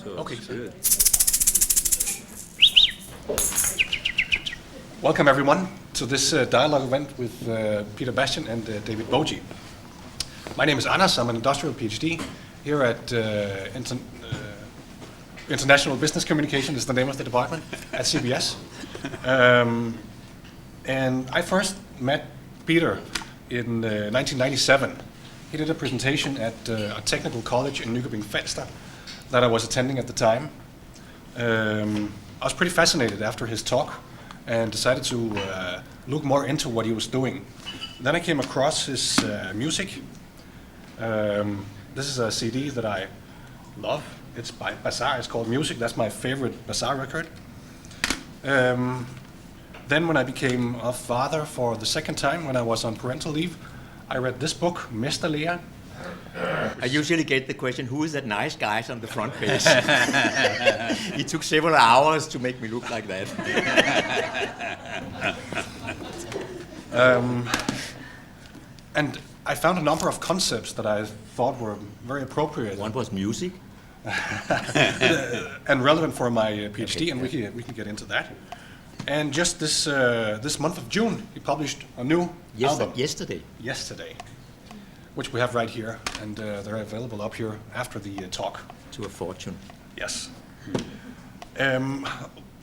So Okay. good. Welcome everyone to this dialogue event with Peter Bastian and David Boje. My name is Anders. I'm an industrial PhD here at International Business Communication is the name of the department at CBS. And I first met Peter in 1997. He did a presentation at a technical college in Nykøbing Falster that I was attending at the time. I was pretty fascinated after his talk and decided to look more into what he was doing. Then I came across his music. This is a CD that I love. It's by Bazaar. It's called Music. That's my favorite Bazaar record. Then when I became a father for the second time, when I was on parental leave, I read this book, Mesterlære. I usually get the question, who is that nice guy on the front page? It took several hours to make me look like that. And I found a number of concepts that I thought were very appropriate. One was music. And relevant for my PhD, okay, and we can get into that. And just this month of June, he published a new album. Yesterday, which we have right here, and they're available up here after the talk. To a fortune. Yes.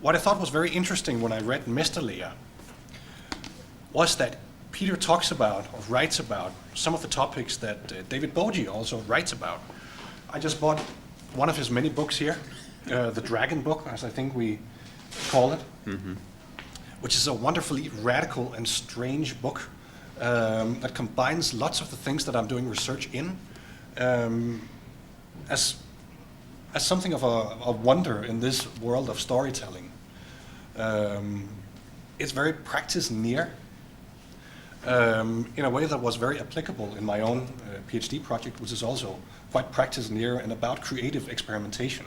What I thought was very interesting when I read Mesterlære was that Peter talks about or writes about some of the topics that David Boje also writes about. I just bought one of his many books here, the Dragon Book, as I think we call it, which is a wonderfully radical and strange book that combines lots of the things that I'm doing research in as something of a wonder in this world of storytelling. It's very practice-near in a way that was very applicable in my own PhD project, which is also quite practice-near and about creative experimentation.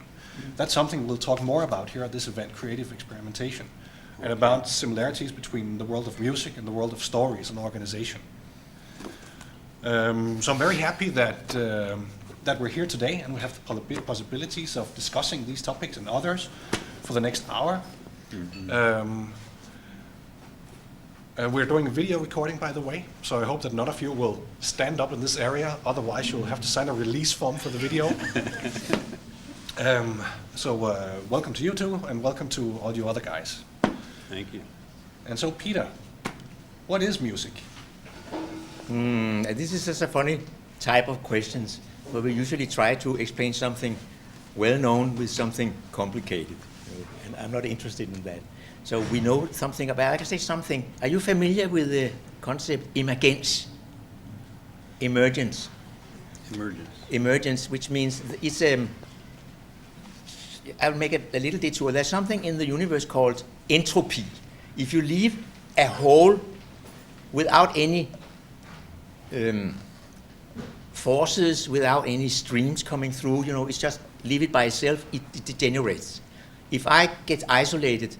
That's something we'll talk more about here at this event, creative experimentation, and about similarities between the world of music and the world of stories and organization. So I'm very happy that we're here today and we have the possibilities of discussing these topics and others for the next hour. We're doing a video recording, by the way, so I hope that none of you will stand up in this area, otherwise you'll have to sign a release form for the video. Welcome to you two, and welcome to all you other guys. Thank you. And so, Peter, what is music? This is just a funny type of questions, where we usually try to explain something well-known with something complicated. And I'm not interested in that. So we know something about, I can say something. Are you familiar with the concept emergence? Emergence. Emergence. Emergence, which means it's I'll make a little detour. There's something in the universe called entropy. If you leave a hole without any forces, without any streams coming through, it's just leave it by itself, it degenerates. If I get isolated,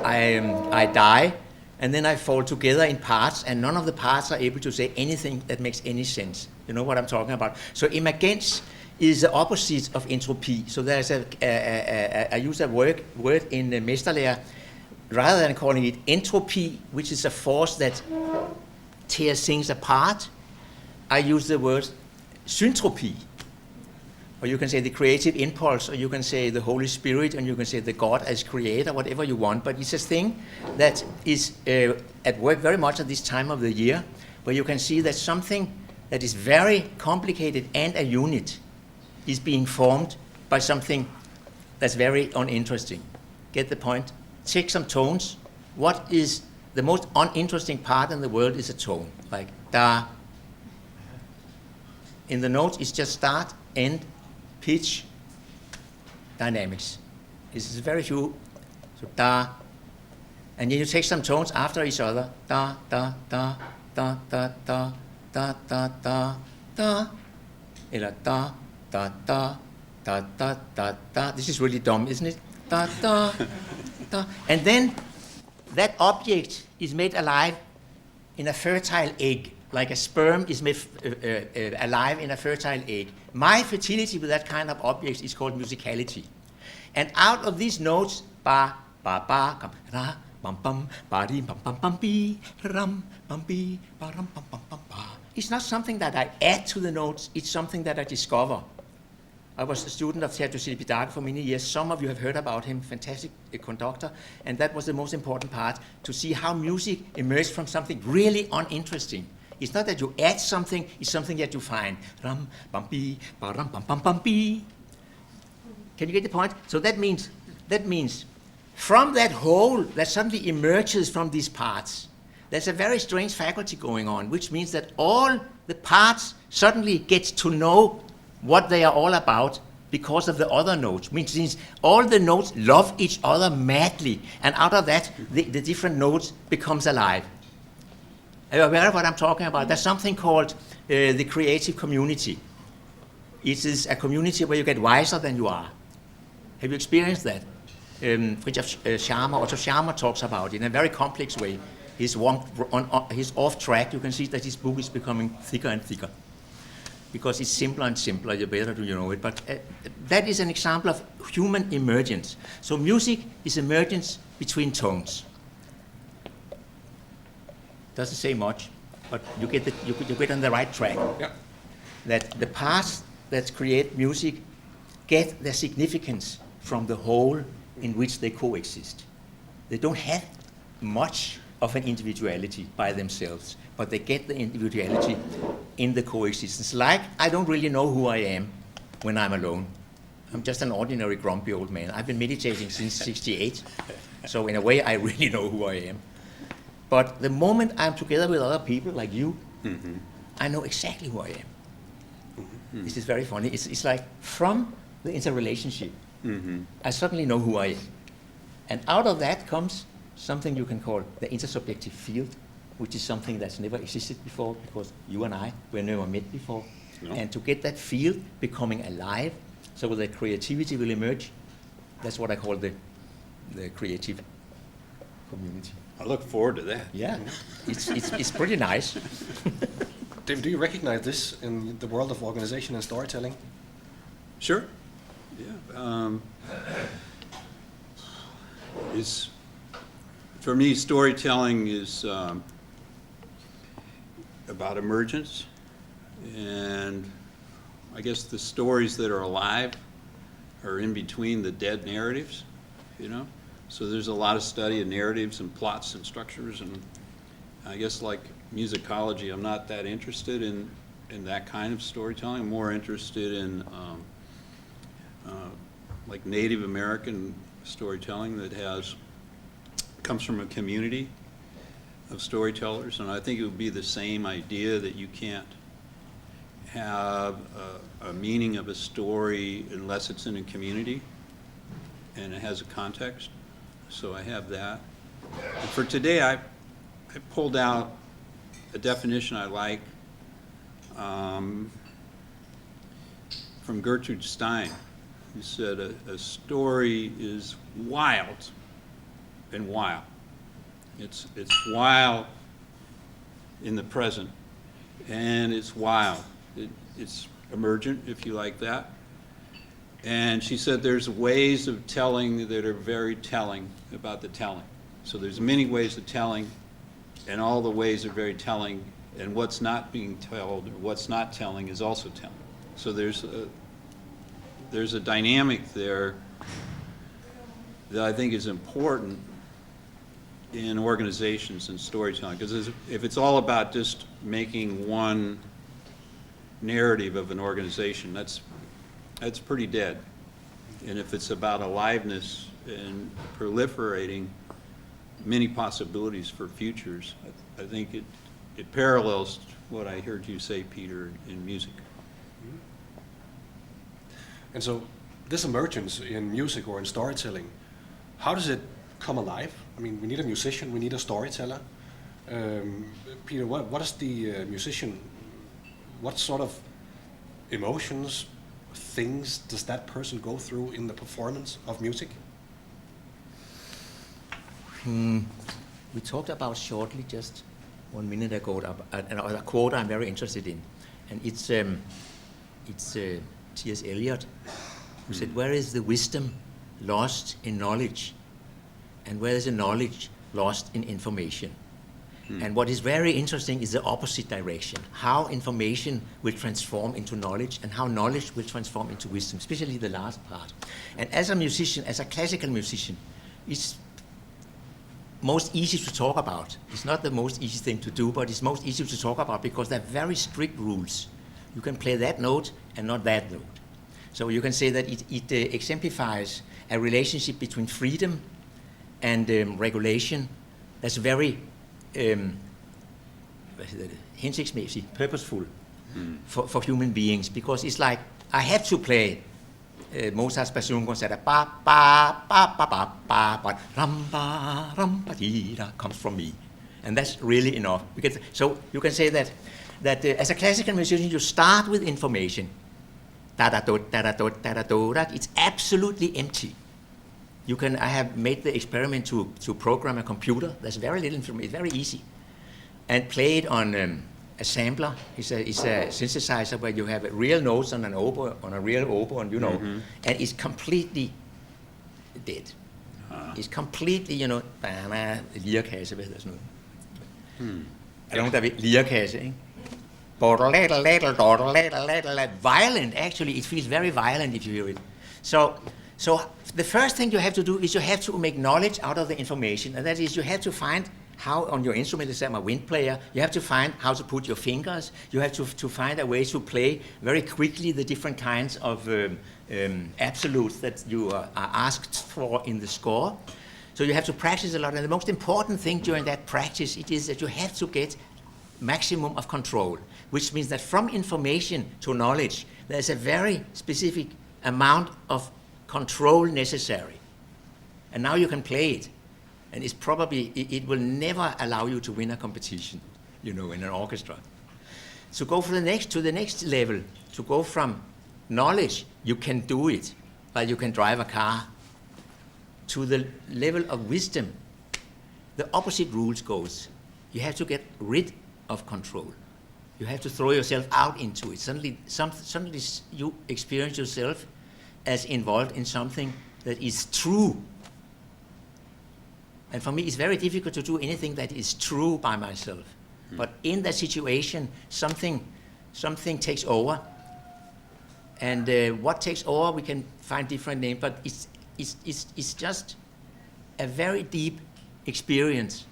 I die, and then I fall together in parts, and none of the parts are able to say anything that makes any sense. You know what I'm talking about? So emergence is the opposite of entropy. So there's I use a word in Mesterlære, rather than calling it entropy, which is a force that tears things apart, I use the word syntropy. Or you can say the creative impulse, or you can say the Holy Spirit, and you can say the God as creator, whatever you want. But it's a thing that is at work very much at this time of the year, where you can see that something that is very complicated and a unit is being formed by something that's very uninteresting. Get the point? Take some tones. What is the most uninteresting part in the world is a tone, like da. In the notes, it's just start, end, pitch, dynamics. It's very few. So da, and then you take some tones after each other. Da da da da da da da da da da. Eller da da da da da da da. This is really dumb, isn't it? Da da da. And then that object is made alive in a fertile egg. Like a sperm is made alive in a fertile egg. My fertility with that kind of objects is called musicality. And out of these notes, ba, ba, ba, come, ra, bum, bum, ba, di, bum, bum, bum, bi, ram, bum, bi, ba, ram, bum, bum, bum, ba. It's not something that I add to the notes, it's something that I discover. I was a student of Sergio Celibidache for many years. Some of you have heard about him, fantastic conductor, and that was the most important part, to see how music emerged from something really uninteresting. It's not that you add something, it's something that you find. Ram, bum, bi, ba, ram, bum, bum, bum, bi. Can you get the point? So that means from that whole that suddenly emerges from these parts, there's a very strange faculty going on, which means that all the parts suddenly get to know what they are all about because of the other notes, which means all the notes love each other madly, and out of that, the different notes becomes alive. Are you aware of what I'm talking about? There's something called the creative community. It is a community where you get wiser than you are. Have you experienced that? Otto Scharmer talks about it in a very complex way. He's off track. You can see that his book is becoming thicker and thicker, because it's simpler and simpler, the better you know it. But that is an example of human emergence. So music is emergence between tones. Doesn't say much, but you get on the right track. Yeah. That the parts that create music get their significance from the whole in which they coexist. They don't have much of an individuality by themselves, but they get the individuality in the coexistence. Like, I don't really know who I am when I'm alone. I'm just an ordinary grumpy old man. I've been meditating since 68, so in a way I really know who I am. But the moment I'm together with other people like you, I know exactly who I am. This is very funny. It's like from the interrelationship, I suddenly know who I am. And out of that comes something you can call the intersubjective field, which is something that's never existed before, because you and I were never met before. No. And to get that field becoming alive, so that creativity will emerge, that's what I call the creative community. I look forward to that. Yeah, it's pretty nice. David, do you recognize this in the world of organization and storytelling? Sure. Yeah. For me, storytelling is about emergence, and I guess the stories that are alive are in between the dead narratives, you know? So there's a lot of study of narratives and plots and structures, and I guess like musicology, I'm not that interested in that kind of storytelling. I'm more interested in like Native American storytelling that comes from a community of storytellers, and I think it would be the same idea that you can't have a meaning of a story unless it's in a community and it has a context. So I have that. And for today, I pulled out a definition I like from Gertrude Stein, who said a story is wild and wild. It's wild in the present, and it's wild. It's emergent, if you like that. And she said there's ways of telling that are very telling about the telling. So there's many ways of telling, and all the ways are very telling, and what's not being told, or what's not telling, is also telling. So there's a dynamic there that I think is important in organizations and storytelling, because if it's all about just making one narrative of an organization, that's pretty dead. And if it's about aliveness and proliferating many possibilities for futures, I think it parallels what I heard you say, Peter, in music. And so this emergence in music or in storytelling, how does it come alive? I mean, we need a musician, we need a storyteller. Peter, what is the musician, what sort of emotions, things does that person go through in the performance of music? We talked about shortly just 1 minute ago a quote I'm very interested in, and it's T.S. Eliot, who said, "Where is the wisdom lost in knowledge, and where there's a knowledge lost in information. And what is very interesting is the opposite direction, how information will transform into knowledge and how knowledge will transform into wisdom, especially the last part. And as a musician, as a classical musician, it's most easy to talk about. It's not the most easy thing to do, but it's most easy to talk about because there are very strict rules. You can play that note and not that note. So you can say that it exemplifies a relationship between freedom and regulation that's very hensigtsmæssig, purposeful for human beings, because it's like I have to play Mozart's Bassoon Concerto, ba ba ba ba ba ba, but ram ba ram ba dee da comes from me, and that's really enough. So you can say that as a classical musician, you start with information, da da do da da do da da do da. It's absolutely empty. I have made the experiment to program a computer. There's very little information. It's very easy, and play it on a sampler. It's a synthesizer where you have real notes on a real oboe, and and it's completely dead. It's completely, lirekasse, hvad hedder sådan noget? Er der nogen, der ved lirekasse, ikke? Violent, actually, it feels very violent if you hear it. So the first thing you have to do is you have to make knowledge out of the information, and that is you have to find how on your instrument, let's say I'm a wind player, you have to find how to put your fingers, you have to find a way to play very quickly the different kinds of absolutes that you are asked for in the score. So you have to practice a lot, and the most important thing during that practice it is that you have to get maximum of control, which means that from information to knowledge, there's a very specific amount of control necessary. And now you can play it. And it will never allow you to win a competition, in an orchestra. To go to the next level, to go from knowledge, you can do it, like you can drive a car, to the level of wisdom, the opposite rules goes. You have to get rid of control. You have to throw yourself out into it. Suddenly you experience yourself as involved in something that is true. And for me, it's very difficult to do anything that is true by myself. But in that situation, something takes over. And what takes over, we can find different names, but it's just a very deep experience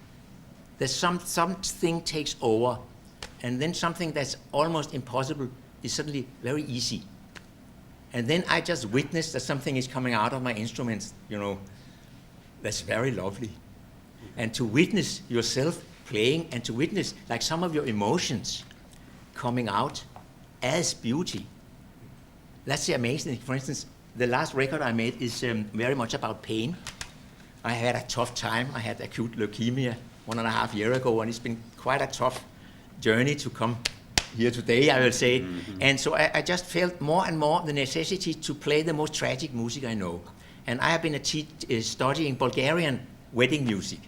that something takes over, and then something that's almost impossible is suddenly very easy. And then I just witness that something is coming out of my instruments, that's very lovely. And to witness yourself playing, and to witness like some of your emotions coming out as beauty, that's the amazing. For instance, the last record I made is very much about pain. I had a tough time. I had acute leukemia 1.5 years ago, and it's been quite a tough journey to come here today, I will say. Mm-hmm. And so I just felt more and more the necessity to play the most tragic music I know. And I have been studying Bulgarian wedding music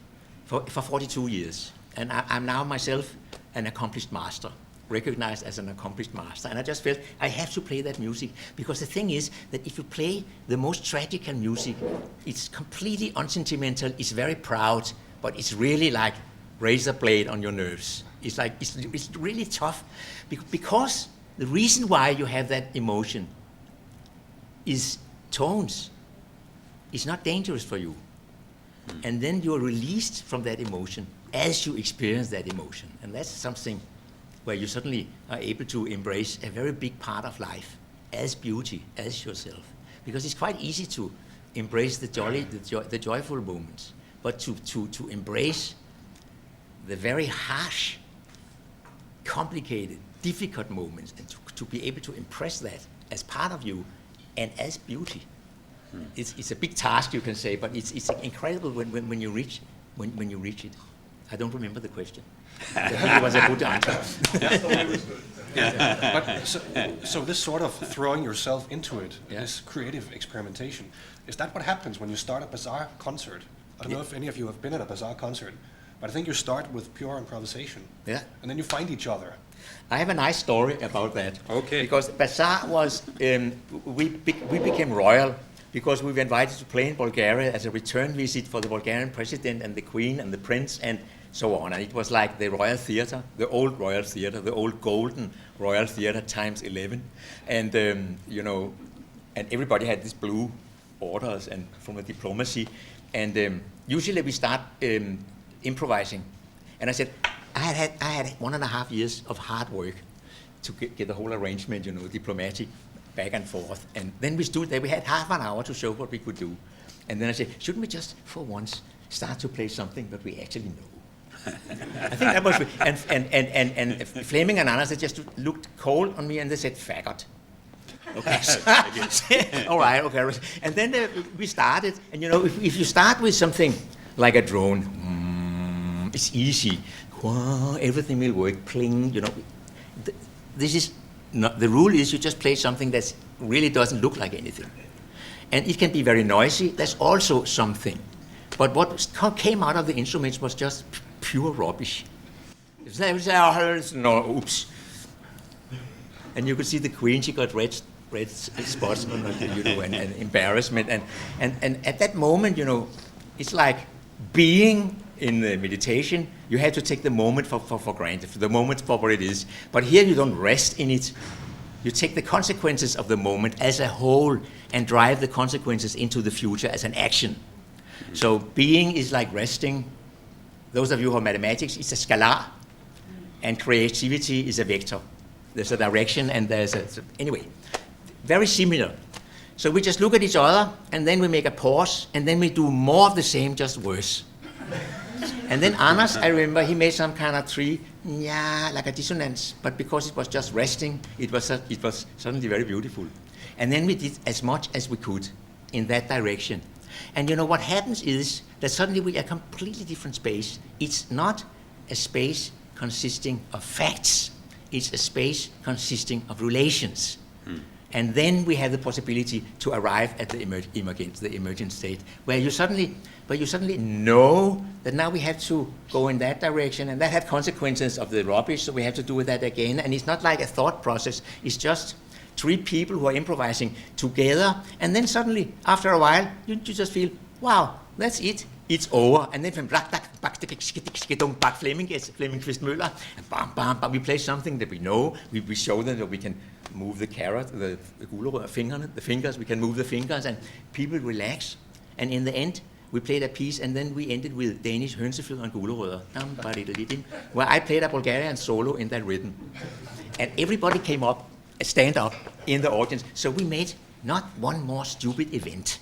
for 42 years. And I'm now myself an accomplished master, recognized as an accomplished master. And I just felt I have to play that music, because the thing is that if you play the most tragical music, it's completely unsentimental, it's very proud, but it's really like razor blade on your nerves. It's like, it's really tough, because the reason why you have that emotion is tones. It's not dangerous for you. And then you're released from that emotion as you experience that emotion. And that's something where you suddenly are able to embrace a very big part of life as beauty, as yourself. Because it's quite easy to embrace the joyful moments, but to embrace the very harsh, complicated, difficult moments, and to be able to impress that as part of you and as beauty. It's a big task, you can say, but it's incredible when you reach it. I don't remember the question. I think it was a good answer. But so this sort of throwing yourself into it, this creative experimentation, is that what happens when you start a bazaar concert? I don't know if any of you have been at a bazaar concert, but I think you start with pure improvisation. Yeah. And then you find each other. I have a nice story about that. Okay. Because bazaar was, we became royal because we were invited to play in Bulgaria as a return visit for the Bulgarian president and the queen and the prince and so on. And it was like the Royal Theatre, the old Royal Theatre, the old golden Royal Theatre times 11. And, you know, and everybody had these blue orders and from the diplomacy. And usually we start improvising. And I said, I had 1.5 years of hard work to get the whole arrangement, you know, diplomatic, back and forth. And then we stood there, we had half an hour to show what we could do. And then I said, shouldn't we just, for once, start to play something that we actually know? I think that was, and Fleming and Anders, they just looked cold on me and they said, faggot. Okay. All right, okay. And then we started, and you know, if you start with something like a drone, it's easy. Everything will work, pling, you know. This is not, the rule is you just play something that really doesn't look like anything. And it can be very noisy, that's also something. But what came out of the instruments was just pure rubbish. No, oops. And you could see the queen, she got red spots on her, you know, and embarrassment. And at that moment, you know, it's like being in the meditation, you have to take the moment for granted, the moment for what it is. But here you don't rest in it. You take the consequences of the moment as a whole and drive the consequences into the future as an action. So being is like resting. Those of you who are mathematics, it's a scalar. And creativity is a vector. There's a direction and there's a... Anyway, very similar. So we just look at each other and then we make a pause and then we do more of the same, just worse. And then Anders, I remember, he made some kind of tree, like a dissonance, but because it was just resting, it was suddenly very beautiful. And then we did as much as we could in that direction. And you know what happens is that suddenly we are a completely different space. It's not a space consisting of facts. It's a space consisting of relations. And then we have the possibility to arrive at the emergent state, where you suddenly know that now we have to go in that direction, and that had consequences of the rubbish, so we have to do that again. And it's not like a thought process, it's just 3 people who are improvising together, and then suddenly, after a while, you just feel, wow, that's it. It's over, and then from Fleming Kvist Møller, and bam, bam, bam, we play something that we know. We show them that we can move the carrot, the gulerod, the fingers. We can move the fingers, and people relax. And in the end, we played a piece, and then we ended with Danish hønsefødder and gulerødder, where I played a Bulgarian solo in that rhythm, and everybody came up, stand up in the audience. So we made not one more stupid event.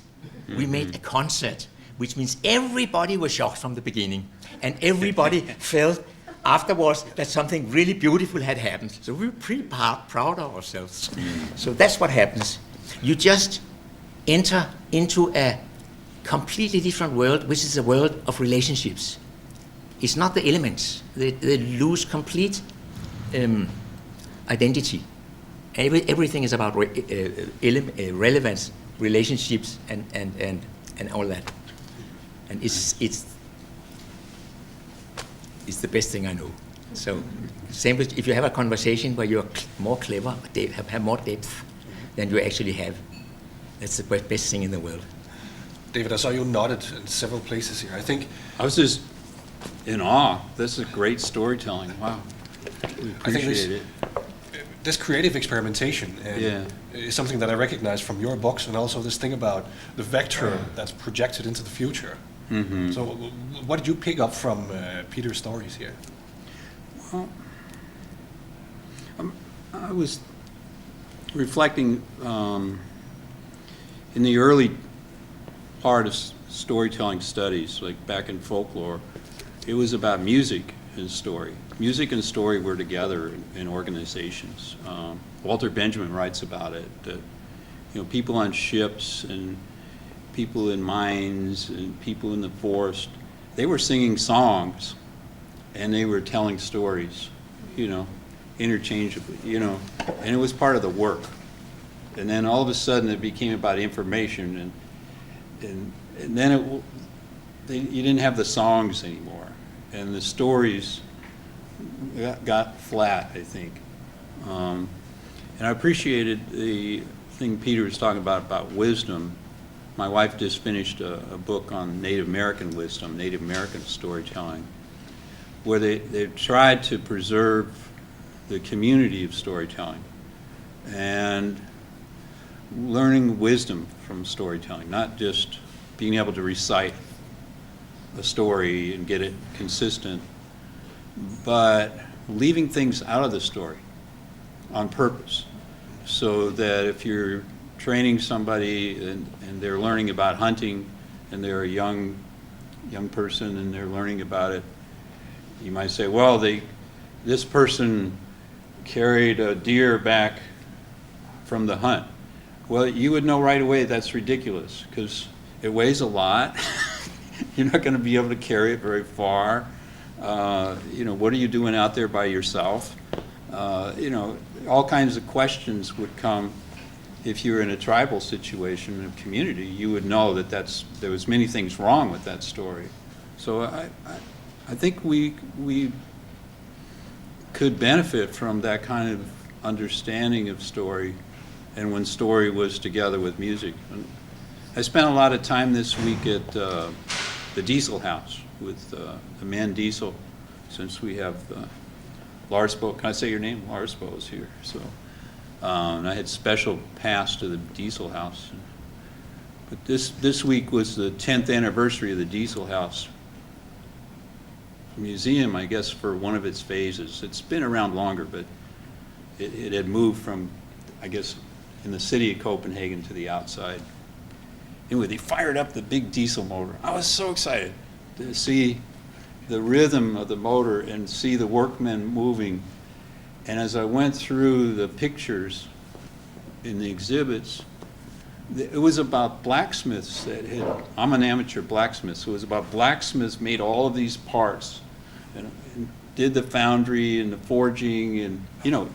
We made a concert, which means everybody was shocked from the beginning, and everybody felt afterwards that something really beautiful had happened. So we were pretty proud of ourselves. So that's what happens. You just enter into a completely different world, which is a world of relationships. It's not the elements. They lose complete identity. Everything is about relevance, relationships, and all that. And it's the best thing I know. So same with if you have a conversation where you're more clever, have more depth than you actually have. That's the best thing in the world. David, I saw you nodded in several places here. I think I was just in awe. This is great storytelling. Wow. We appreciate it. This creative experimentation is something that I recognize from your books, and also this thing about the vector that's projected into the future. Mm-hmm. So what did you pick up from Peter's stories here? Well, I was reflecting in the early part of storytelling studies, like back in folklore, it was about music and story. Music and story were together in organizations. Walter Benjamin writes about it, that people on ships and people in mines and people in the forest, they were singing songs and they were telling stories, interchangeably, and it was part of the work. And then all of a sudden it became about information, and then you didn't have the songs anymore, and the stories got flat, I think. And I appreciated the thing Peter was talking about wisdom, my wife just finished a book on Native American wisdom, Native American storytelling, where they've tried to preserve the community of storytelling and learning wisdom from storytelling, not just being able to recite a story and get it consistent, but leaving things out of the story on purpose, so that if you're training somebody and they're learning about hunting and they're a young person and they're learning about it, you might say, well, this person carried a deer back from the hunt. Well, you would know right away that's ridiculous, because it weighs a lot. You're not going to be able to carry it very far. What are you doing out there by yourself? All kinds of questions would come. If you're in a tribal situation in a community, you would know that there was many things wrong with that story. So I think we could benefit from that kind of understanding of story, and when story was together with music. And I spent a lot of time this week at the Diesel House with the man Diesel, since we have Lars Boje. Can I say your name? Lars Boje is here. So, and I had special pass to the Diesel House. But this week was the 10th anniversary of the Diesel House Museum, I guess, for one of its phases. It's been around longer, but it had moved from, I guess, in the city of Copenhagen to the outside. Anyway, they fired up the big diesel motor. I was so excited to see the rhythm of the motor and see the workmen moving. And as I went through the pictures in the exhibits, it was about blacksmiths I'm an amateur blacksmith, so it was about blacksmiths made all of these parts and did the foundry and the forging, and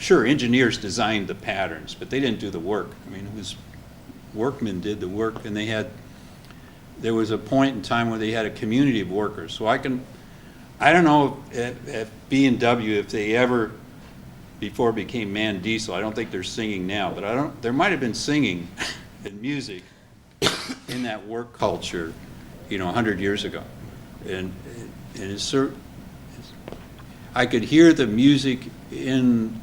sure, engineers designed the patterns, but they didn't do the work. I mean, it was workmen did the work, and there was a point in time where they had a community of workers. So I don't know if B&W, if they ever before it became Man Diesel, I don't think they're singing now, but there might have been singing and music in that work culture, 100 years ago, and I could hear the music in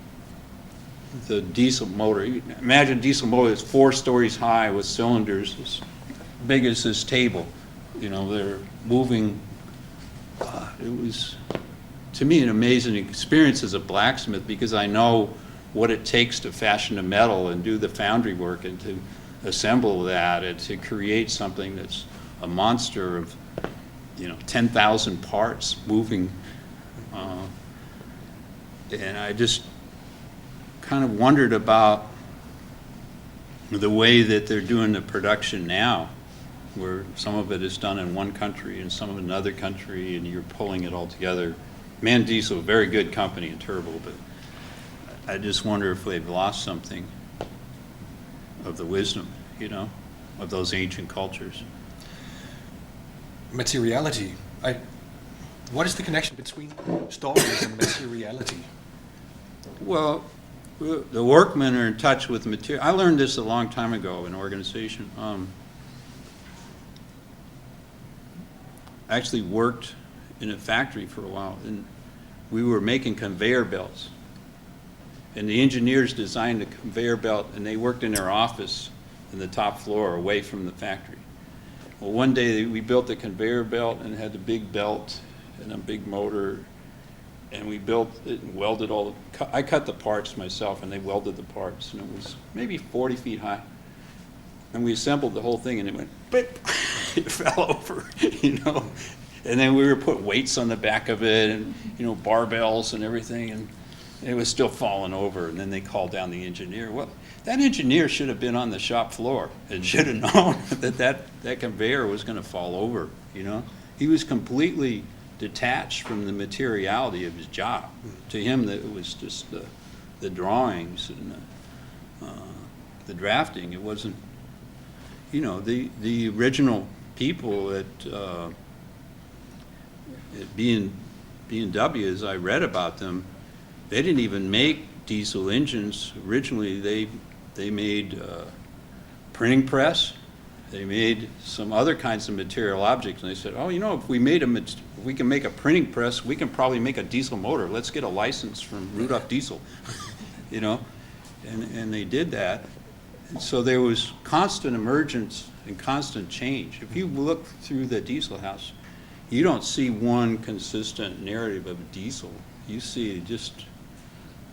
the diesel motor. Imagine diesel motor is 4 stories high with cylinders as big as this table. They're moving. It was, to me, an amazing experience as a blacksmith, because I know what it takes to fashion a metal and do the foundry work and to assemble that and to create something that's a monster of 10,000 parts moving. And I just kind of wondered about the way that they're doing the production now, where some of it is done in one country and some of it in another country, and you're pulling it all together. Man Diesel, very good company and Turbo, but I just wonder if they've lost something of the wisdom, of those ancient cultures. Materiality. What is the connection between stories and materiality? Well, the workmen are in touch with material. I learned this a long time ago in organization. I actually worked in a factory for a while, and we were making conveyor belts. And the engineers designed the conveyor belt, and they worked in their office in the top floor away from the factory. Well, one day we built the conveyor belt and it had the big belt and a big motor, and we built it and welded I cut the parts myself, and they welded the parts, and it was maybe 40 feet high. And we assembled the whole thing, and it went, bip, it fell over, And then we were put weights on the back of it, and barbells and everything, and it was still falling over. And then they called down the engineer. Well, that engineer should have been on the shop floor and should have known that conveyor was going to fall over. He was completely detached from the materiality of his job. To him, that it was just the drawings and the drafting. It wasn't, the original people at B&W, as I read about them, they didn't even make diesel engines. Originally, they made printing press, they made some other kinds of material objects, and they said, oh, you know, if we can make a printing press, we can probably make a diesel motor. Let's get a license from Rudolf Diesel, you know, and they did that. And so there was constant emergence and constant change. If you look through the Diesel House, you don't see one consistent narrative of diesel. You see just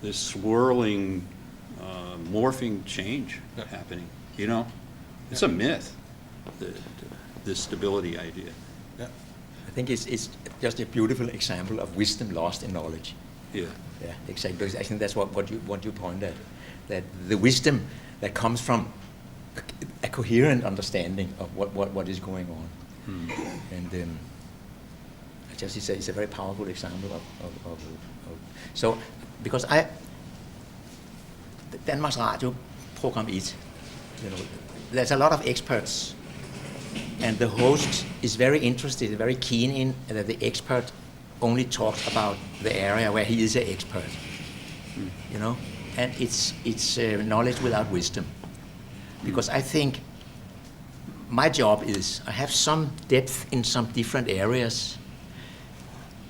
this swirling, morphing change happening, you know? It's a myth, the stability idea. Yeah. I think it's just a beautiful example of wisdom lost in knowledge. Yeah. Yeah, exactly. I think that's what you point at, that the wisdom that comes from a coherent understanding of what is going on. And I just it's a very powerful example of so because Danmarks Radio program 1, you know, there's a lot of experts, and the host is very interested, very keen in that the expert only talks about the area where he is an expert, you know, and it's knowledge without wisdom. Because I think my job is, I have some depth in some different areas,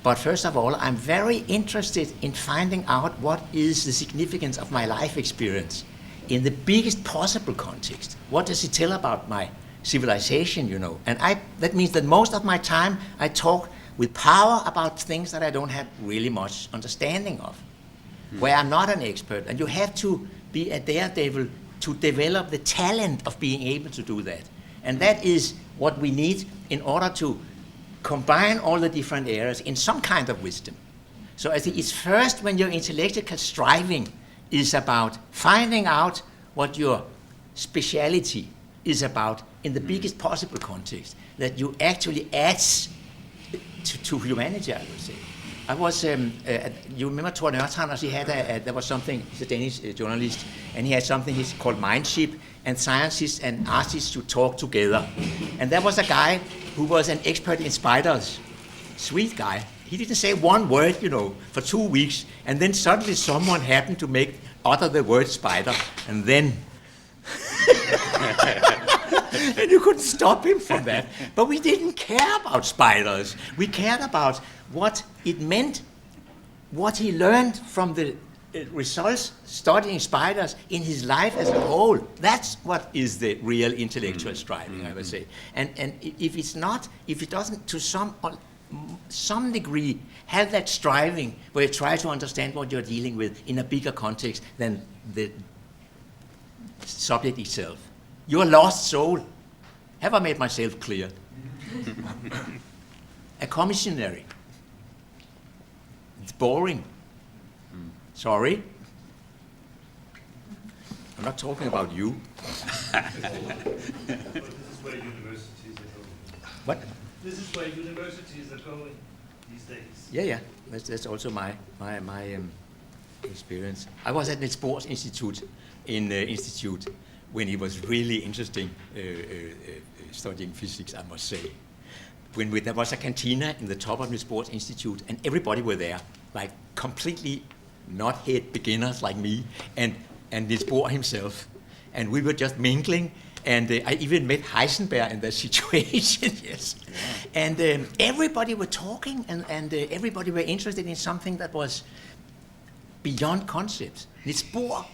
but first of all, I'm very interested in finding out what is the significance of my life experience in the biggest possible context. What does it tell about my civilization, you know? And that means that most of my time I talk with power about things that I don't have really much understanding of, where I'm not an expert. And you have to be a daredevil to develop the talent of being able to do that. And that is what we need in order to combine all the different areas in some kind of wisdom. So I think it's first when your intellectual striving is about finding out what your speciality is about in the biggest possible context, that you actually add to humanity, I would say. I was, you remember Thor Nørthander, he had there was something, he's a Danish journalist, and he had something he's called Mindship, and scientists and artists should talk together. And there was a guy who was an expert in spiders, sweet guy. He didn't say one word, you know, for 2 weeks, and then suddenly someone happened to utter the word spider, and then and you couldn't stop him from that. But we didn't care about spiders. We cared about what it meant, what he learned from the results studying spiders in his life as a whole. That's what is the real intellectual striving, I would say. And if it doesn't to some degree have that striving where you try to understand what you're dealing with in a bigger context than the subject itself, you're a lost soul. Have I made myself clear? A commissionary. It's boring. Sorry. I'm not talking about you. This is where universities are going. What? This is where universities are going these days. Yeah. That's also my experience. I was at the Sports Institute when it was really interesting studying physics, I must say. There was a cantina in the top of the Sports Institute, and everybody were there, like completely not head beginners like me, and Niels Bohr himself. And we were just mingling, and I even met Heisenberg in that situation, yes. Yeah. And everybody were talking, and everybody were interested in something that was beyond concepts. Niels Bohr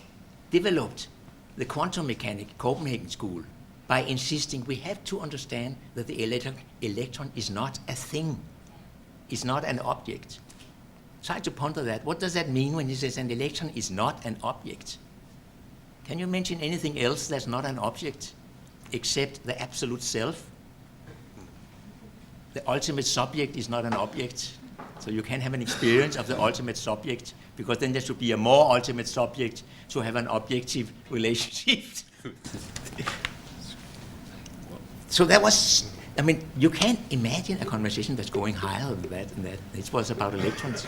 developed the quantum mechanic Copenhagen School by insisting we have to understand that the electron is not a thing, is not an object. Try to ponder that. What does that mean when he says an electron is not an object? Can you mention anything else that's not an object except the absolute self? The ultimate subject is not an object, so you can have an experience of the ultimate subject, because then there should be a more ultimate subject to have an objective relationship. So that was, I mean, you can't imagine a conversation that's going higher than that. It was about electrons.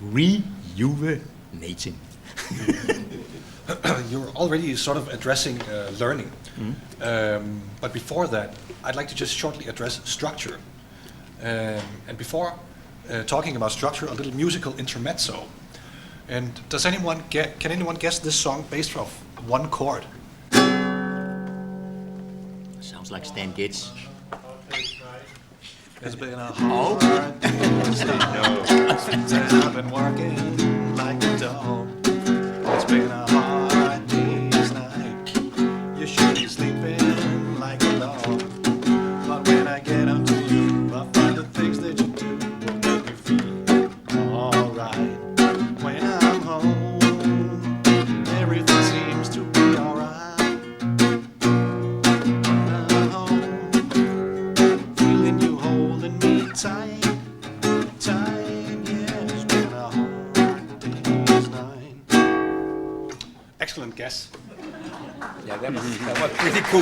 Rejuvenating. You're already sort of addressing learning. But before that, I'd like to just shortly address structure. And before talking about structure, a little musical intermezzo. And can anyone guess this song based off one chord? Sounds like Stan Getz. It's been a hard day's day. I've been working like a dog. It's been a hard day's night. You should be sleeping like a dog. But when I get onto you, I find the things that you do will make me feel alright. When I'm home, everything seems to be alright. When I'm home, feeling you holding me tight, tight, yeah, it's been a hard day's night. Excellent guess. Yeah, that was pretty cool.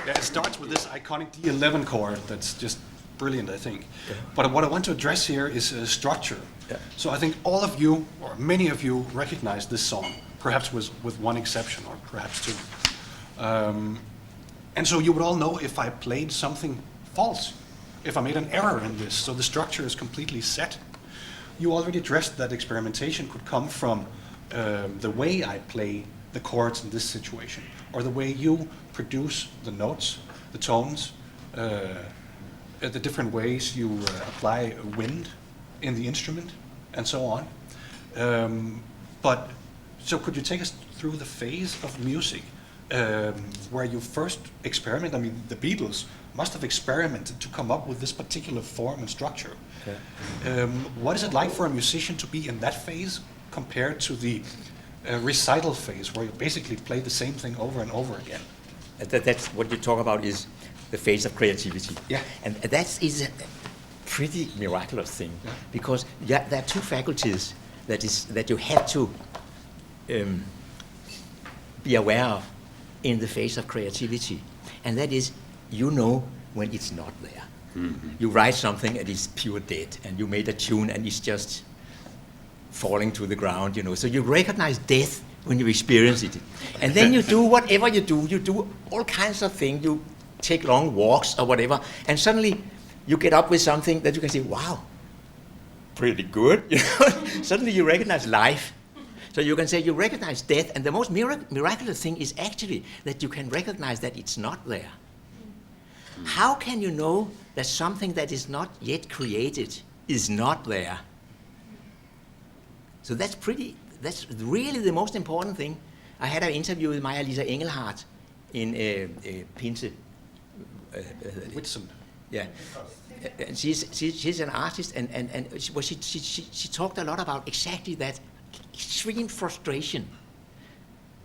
Yeah, it starts with this iconic D11 chord that's just brilliant, I think. But what I want to address here is structure. Yeah. So I think all of you, or many of you, recognize this song, perhaps with one exception, or perhaps two. And so you would all know if I played something false, if I made an error in this, so the structure is completely set. You already addressed that experimentation could come from the way I play the chords in this situation, or the way you produce the notes, the tones, the different ways you apply wind in the instrument, and so on. But so could you take us through the phase of music where you first experiment? I mean, the Beatles must have experimented to come up with this particular form and structure. Yeah. What is it like for a musician to be in that phase compared to the recital phase, where you basically play the same thing over and over again? That's what you talk about is the phase of creativity. Yeah. And that is a pretty miraculous thing, Yeah. because there are two faculties that you have to be aware of in the phase of creativity. And that is, you know when it's not there. Mm-hmm. You write something and it's pure dead, and you made a tune and it's just falling to the ground, you know. So you recognize death when you experience it. And then you do whatever you do all kinds of things. You take long walks or whatever, and suddenly you get up with something that you can say, wow, pretty good. You know? Suddenly you recognize life. So you can say you recognize death, and the most miraculous thing is actually that you can recognize that it's not there. How can you know that something that is not yet created is not there? So that's really the most important thing. I had an interview with Maja-Lisa Engelhardt in Pinse. Whitsun. Yeah. And she's an artist, and she talked a lot about exactly that extreme frustration.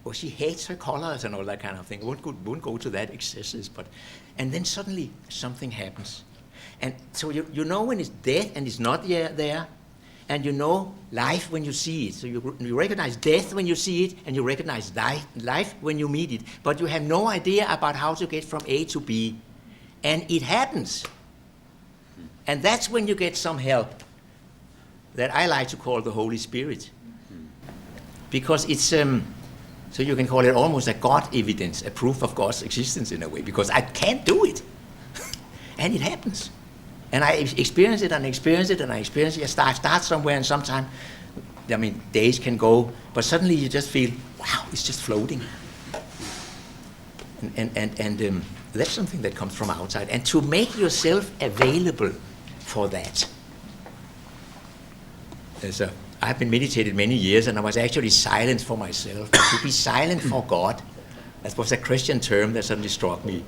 Well, she hates her colors and all that kind of thing. Won't go to that excesses, and then suddenly something happens. And so you know when it's death and it's not there, and you know life when you see it. So you recognize death when you see it, and you recognize life when you meet it, but you have no idea about how to get from A to B. And it happens. And that's when you get some help that I like to call the Holy Spirit. Because it's, so you can call it almost a God evidence, a proof of God's existence in a way, because I can't do it. And it happens. And I experience it and experience it and I experience it. I start somewhere, and sometimes, I mean, days can go, but suddenly you just feel, wow, it's just floating. And that's something that comes from outside. And to make yourself available for that. So I've been meditated many years, and I was actually silent for myself. To be silent for God, that was a Christian term that suddenly struck me.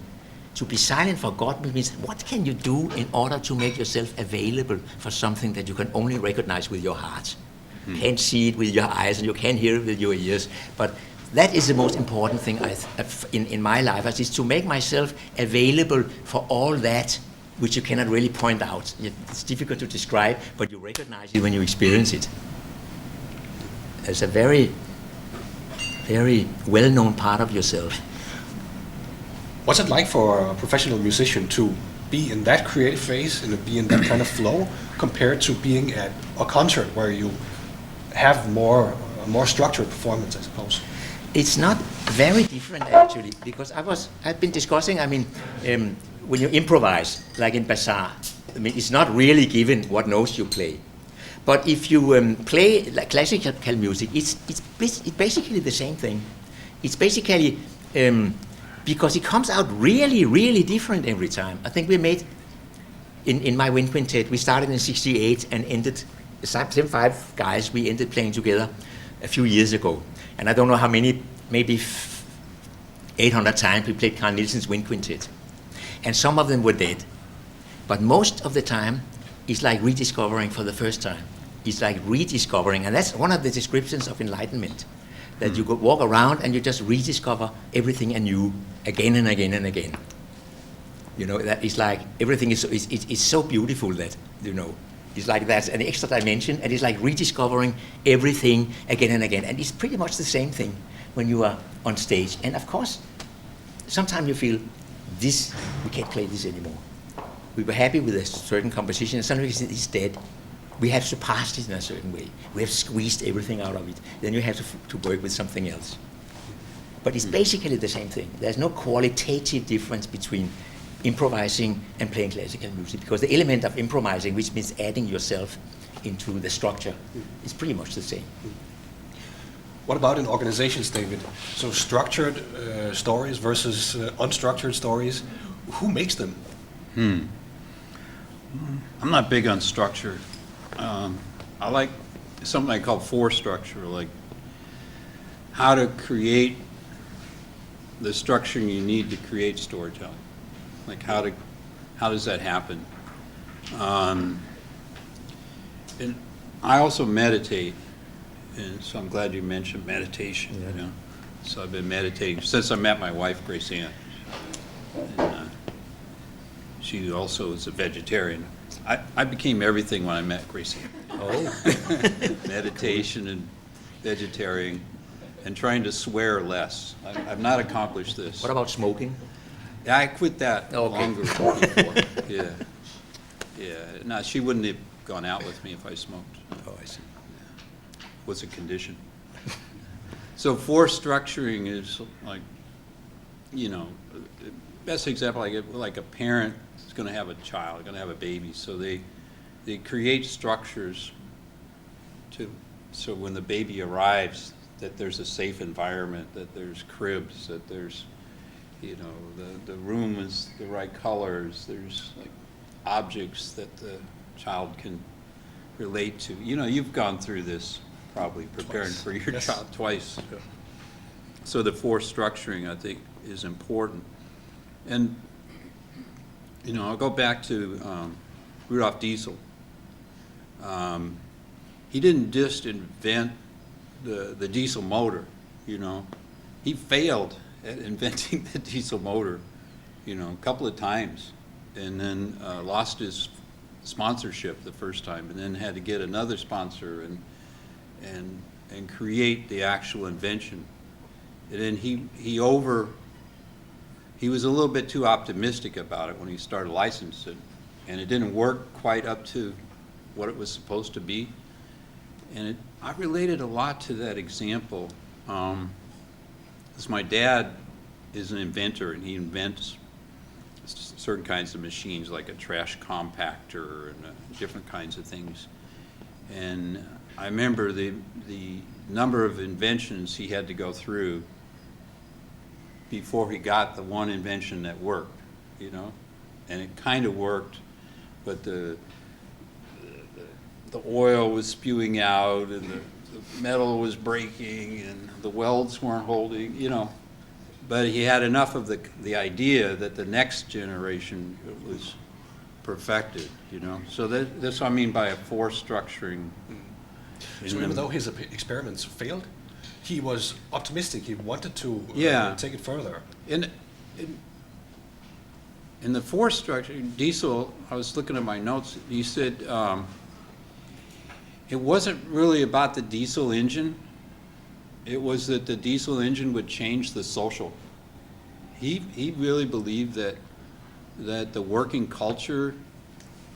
To be silent for God means, what can you do in order to make yourself available for something that you can only recognize with your heart? Can't see it with your eyes, and you can't hear it with your ears. But that is the most important thing in my life, is to make myself available for all that which you cannot really point out. It's difficult to describe, but you recognize it when you experience it. It's a very, very well-known part of yourself. What's it like for a professional musician to be in that creative phase and to be in that kind of flow compared to being at a concert where you have a more structured performance, I suppose? It's not very different actually, because I've been discussing, I mean, when you improvise, like in Bazaar, I mean, it's not really given what notes you play. But if you play like classical music, it's basically the same thing. It's basically because it comes out really, really different every time. I think we made, in my wind quintet, we started in '68 and ended, the same 5 guys, we ended playing together a few years ago. And I don't know how many, maybe 800 times we played Carl Nielsen's wind quintet. And some of them were dead. But most of the time, it's like rediscovering for the first time. It's like rediscovering, and that's one of the descriptions of enlightenment, that you could walk around and you just rediscover everything anew again and again and again. You know, that is like everything is so beautiful that, you know, it's like that's an extra dimension, and it's like rediscovering everything again and again. And it's pretty much the same thing when you are on stage. And of course, sometimes you feel, this, we can't play this anymore. We were happy with a certain composition, and suddenly it's dead. We have surpassed it in a certain way. We have squeezed everything out of it. Then you have to work with something else. But it's basically the same thing. There's no qualitative difference between improvising and playing classical music, because the element of improvising, which means adding yourself into the structure, is pretty much the same. What about in organizations, David? So structured stories versus unstructured stories. Who makes them? I'm not big on structure. I like something I call force structure, like how to create the structure you need to create storytelling. Like how does that happen? And I also meditate, and so I'm glad you mentioned meditation. Yeah. You know, so I've been meditating since I met my wife, Grace Ann. And, she also is a vegetarian. I became everything when I met Grace Ann. Oh. Meditation and vegetarian, and trying to swear less. I've not accomplished this. What about smoking? Yeah, I quit that Okay. longer before. Yeah. No, she wouldn't have gone out with me if I smoked. Oh, I see. Was a condition. So force structuring is like, you know, the best example I get, like a parent is going to have a child, going to have a baby, so they create structures so when the baby arrives, that there's a safe environment, that there's cribs, that there's, you know, the room is the right colors, there's like objects that the child can relate to. You know, you've gone through this probably preparing Twice. for your Yes. child twice. So the force structuring, I think, is important. And, you know, I'll go back to Rudolf Diesel. He didn't just invent the diesel motor, you know. He failed at inventing the diesel motor, you know, a couple of times, and then lost his sponsorship the first time, and then had to get another sponsor and create the actual invention. And then he was a little bit too optimistic about it when he started licensing, and it didn't work quite up to what it was supposed to be. And I related a lot to that example, because my dad is an inventor, and he invents certain kinds of machines, like a trash compactor and different kinds of things. And I remember the number of inventions he had to go through before he got the one invention that worked, you know. And it kind of worked, but the oil was spewing out, and the metal was breaking, and the welds weren't holding, you know. But he had enough of the idea that the next generation was perfected, you know. So that's what I mean by a force structuring. So even though his experiments failed, he was optimistic. He wanted to take it further. In the force structure, Diesel, I was looking at my notes, he said it wasn't really about the diesel engine. It was that the diesel engine would change the social. He really believed that the working culture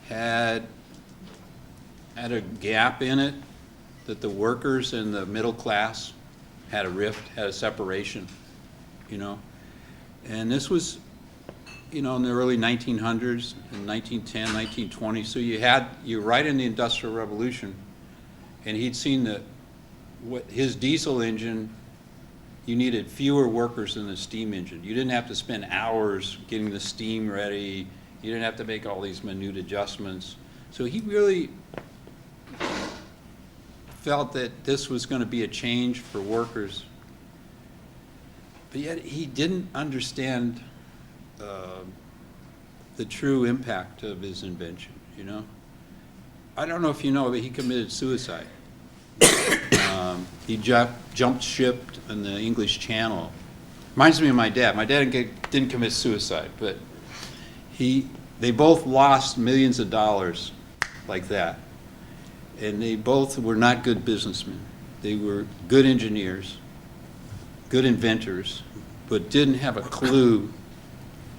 had a gap in it, that the workers and the middle class had a rift, had a separation, you know. And this was, you know, in the early 1900s, in 1910, 1920. So you're right in the Industrial Revolution, and he'd seen what his diesel engine you needed fewer workers in the steam engine. You didn't have to spend hours getting the steam ready. You didn't have to make all these minute adjustments. So he really felt that this was going to be a change for workers. But yet he didn't understand the true impact of his invention, you know? I don't know if you know, but he committed suicide. He jumped ship in the English Channel. Reminds me of my dad. My dad didn't commit suicide, but they both lost millions of dollars like that. And they both were not good businessmen. They were good engineers, good inventors, but didn't have a clue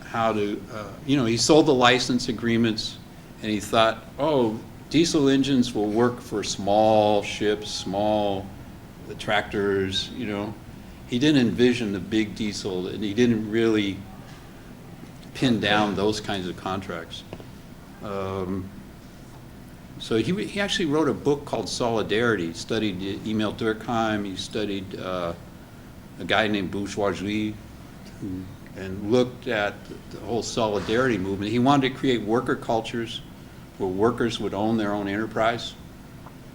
how to, he sold the license agreements and he thought, oh, diesel engines will work for small ships, small tractors, He didn't envision the big diesel, and he didn't really pin down those kinds of contracts. So he actually wrote a book called Solidarity. He studied Emil Durkheim, he studied a guy named Bourgeoisie, and looked at the whole solidarity movement. He wanted to create worker cultures where workers would own their own enterprise,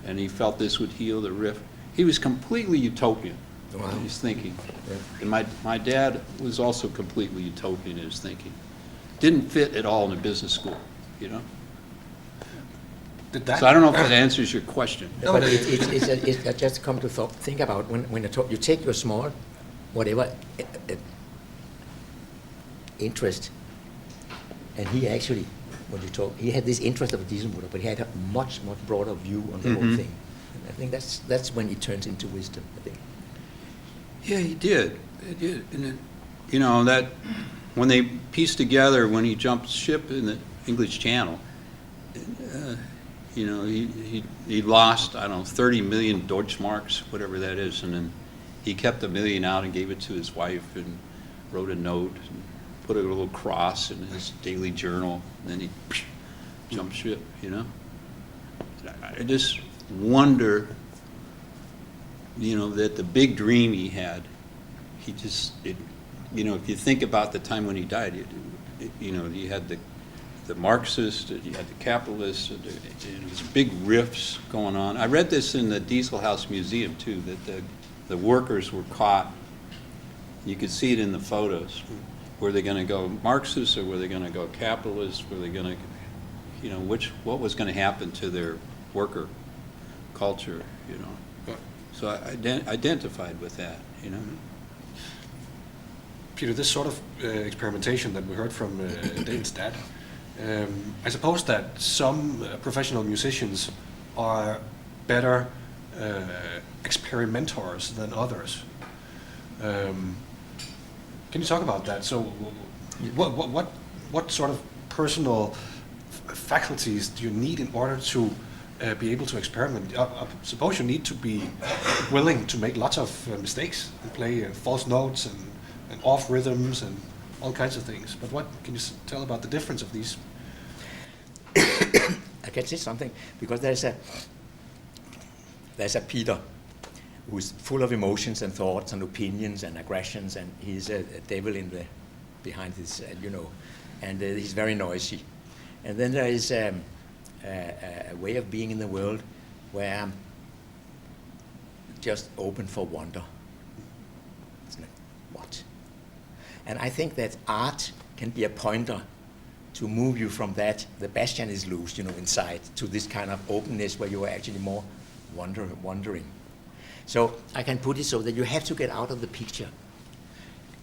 and he felt this would heal the rift. He was completely utopian in his thinking. And my dad was also completely utopian in his thinking. Didn't fit at all in a business school, So I don't know if that answers your question. No, but it's I just come to think about when you take your small, whatever interest, and he actually, when you talk, he had this interest of a diesel motor, but he had a much broader view on the whole thing. And I think that's when it turns into wisdom, I think. Yeah, he did. It did. And then, that when they pieced together when he jumped ship in the English Channel, he lost, 30 million Deutschmarks, whatever that is, and then he kept $1 million out and gave it to his wife and wrote a note and put a little cross in his daily journal, and then he jumped ship, I just wonder, that the big dream he had, if you think about the time when he died, you had the Marxists, you had the capitalists, it was big rifts going on. I read this in the Diesel House Museum too, that the workers were caught. You could see it in the photos. Were they going to go Marxists or were they going to go capitalists? Were they going to, what was going to happen to their worker culture, So I identified with that, Peter, this sort of experimentation that we heard from David's dad, I suppose that some professional musicians are better experimenters than others. Can you talk about that? So, what sort of personal faculties do you need in order to be able to experiment? I suppose you need to be willing to make lots of mistakes and play false notes and off rhythms and all kinds of things. But what can you tell about the difference of these? I can say something because there's a Peter who's full of emotions and thoughts and opinions and aggressions, and he's a devil behind his, and he's very noisy. And then there is a way of being in the world where I'm just open for wonder. It's like, what? And I think that art can be a pointer to move you from that, the Bastian is loose, inside, to this kind of openness where you are actually more wondering. So I can put it so that you have to get out of the picture.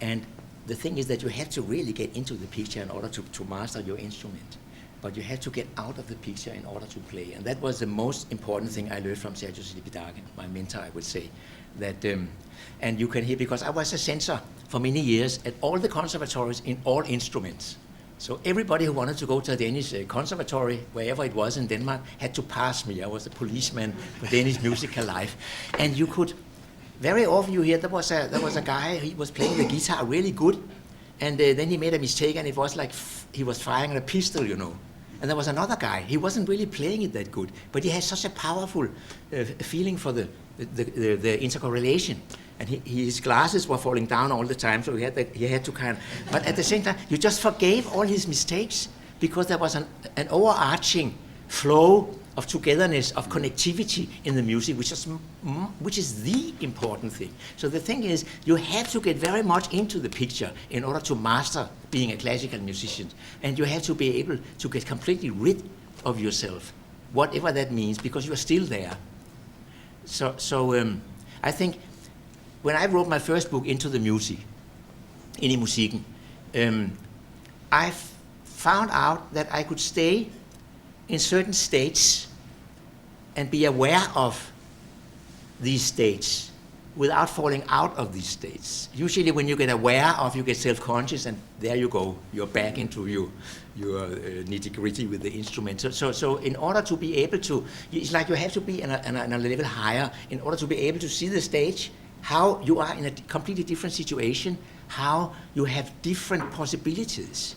And the thing is that you have to really get into the picture in order to master your instrument. But you have to get out of the picture in order to play. And that was the most important thing I learned from Sergio Slipidaga, my mentor, I would say. That, and you can hear, because I was a censor for many years at all the conservatories in all instruments. So everybody who wanted to go to a Danish conservatory, wherever it was in Denmark, had to pass me. I was a policeman for Danish musical life. And you could, very often you hear, there was a guy, he was playing the guitar really good, and then he made a mistake, and it was like he was firing a pistol, And there was another guy, he wasn't really playing it that good, but he had such a powerful feeling for the the intercorrelation. And his glasses were falling down all the time, so he had to but at the same time, you just forgave all his mistakes because there was an overarching flow of togetherness, of connectivity in the music, which is the important thing. So the thing is, you have to get very much into the picture in order to master being a classical musician. And you have to be able to get completely rid of yourself, whatever that means, because you are still there. So I think when I wrote my first book, Into the Music, In i Musikken, I found out that I could stay in certain states and be aware of these states without falling out of these states. Usually when you get aware of, you get self-conscious, and there you go, you're back into your nitty-gritty with the instrument. So in order to be able to, it's like you have to be in a level higher in order to be able to see the stage, how you are in a completely different situation, how you have different possibilities.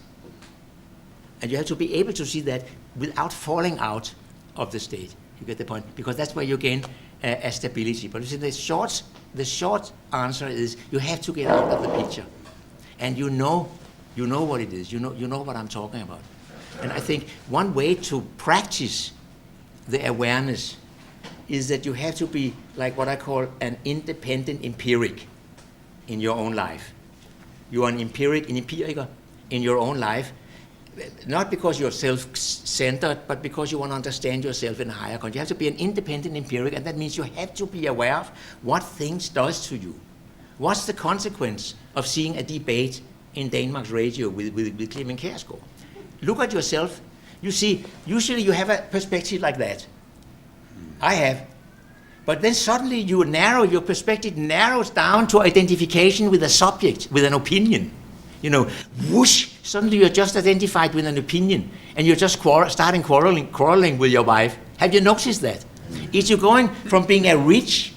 And you have to be able to see that without falling out of the state. You get the point? Because that's where you gain a stability. But you see, the short answer is you have to get out of the picture. And you know what it is. You know what I'm talking about. And I think one way to practice the awareness is that you have to be like what I call an independent empiric in your own life. You are an empiriker in your own life, not because you're self-centered, but because you want to understand yourself in a higher context. You have to be an independent empiric, and that means you have to be aware of what things does to you. What's the consequence of seeing a debate in Denmark's radio with Clemen Kjærsgaard? Look at yourself. You see, usually you have a perspective like that. I have. But then suddenly your perspective narrows down to identification with a subject, with an opinion. You know, whoosh, suddenly you're just identified with an opinion, and you're just starting quarreling with your wife. Have you noticed that? It's you going from being a rich,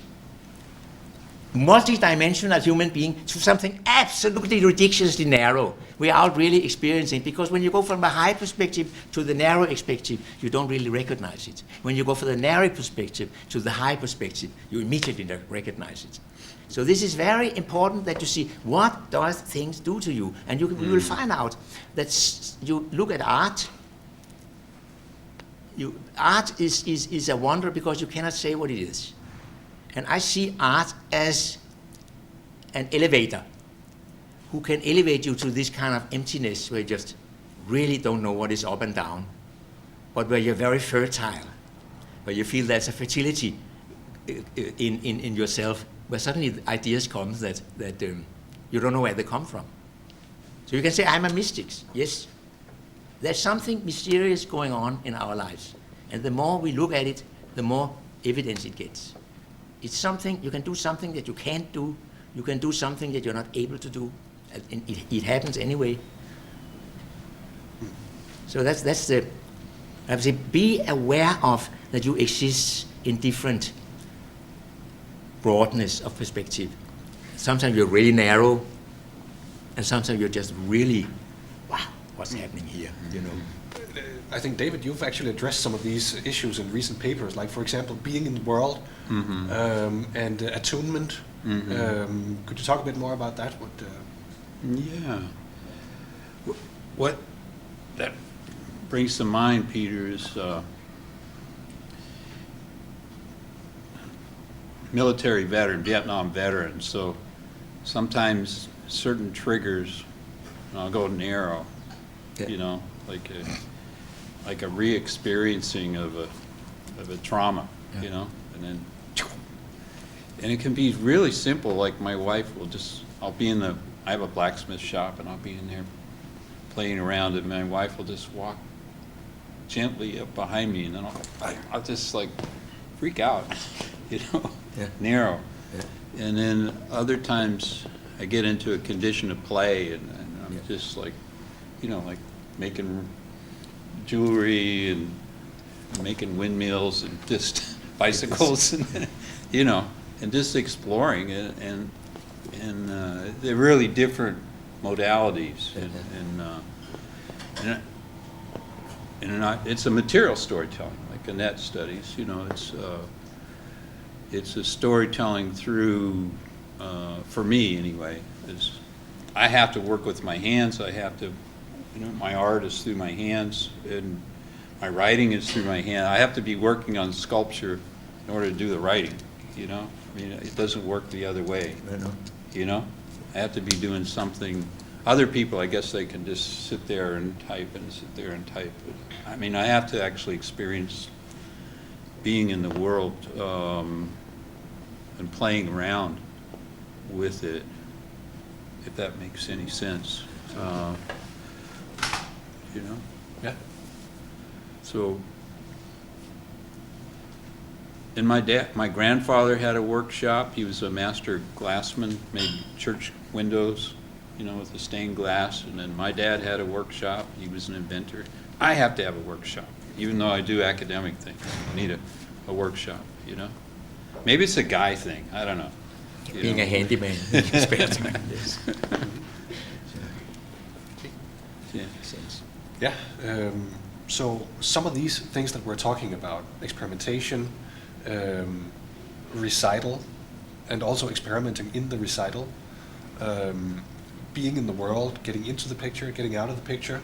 multi-dimensional human being to something absolutely ridiculously narrow without really experiencing it. Because when you go from a high perspective to the narrow perspective, you don't really recognize it. When you go from the narrow perspective to the high perspective, you immediately recognize it. So this is very important that you see what does things do to you. And you will find out that you look at art. Art is a wonder because you cannot say what it is. And I see art as an elevator who can elevate you to this kind of emptiness where you just really don't know what is up and down, but where you're very fertile, where you feel there's a fertility in yourself, where suddenly ideas come that you don't know where they come from. So you can say, I'm a mystic. Yes, there's something mysterious going on in our lives. And the more we look at it, the more evidence it gets. It's something, you can do something that you can't do. You can do something that you're not able to do. And it happens anyway. So that's the, I would say, be aware of that you exist in different broadness of perspective. Sometimes you're really narrow, and sometimes you're just really, wow, what's happening here, you know? I think, David, you've actually addressed some of these issues in recent papers, like, for example, being in the world and attunement. Could you talk a bit more about that? Yeah. What that brings to mind, Peter, is military veteran, Vietnam veteran. So sometimes certain triggers, and I'll go narrow, you know, like a re-experiencing of a trauma, you know, and it can be really simple. Like my wife will I'll be I have a blacksmith shop, and I'll be in there playing around, and my wife will just walk gently up behind me, and then I'll just like freak out, you know, narrow. Yeah. And then other times I get into a condition of play, and I'm just like, you know, like making jewelry and making windmills and just bicycles, and you know, and just exploring it, and they're really different modalities, and it's a material storytelling, like Annette studies. You know, it's a storytelling through, for me anyway, is I have to work with my hands. I have to, my art is through my hands, and my writing is through my hand. I have to be working on sculpture in order to do the writing, I mean, it doesn't work the other way, I have to be doing something. Other people, I guess they can just sit there and type and sit there and type. But, I mean, I have to actually experience being in the world and playing around with it, if that makes any sense. Yeah. So, and my grandfather had a workshop. He was a master glassman, made church windows, with the stained glass. And then my dad had a workshop. He was an inventor. I have to have a workshop, even though I do academic things. I need a workshop, Maybe it's a guy thing. I don't know. Being a handyman. Yes. Yeah. Yeah. So some of these things that we're talking about, experimentation, recital, and also experimenting in the recital, being in the world, getting into the picture, getting out of the picture.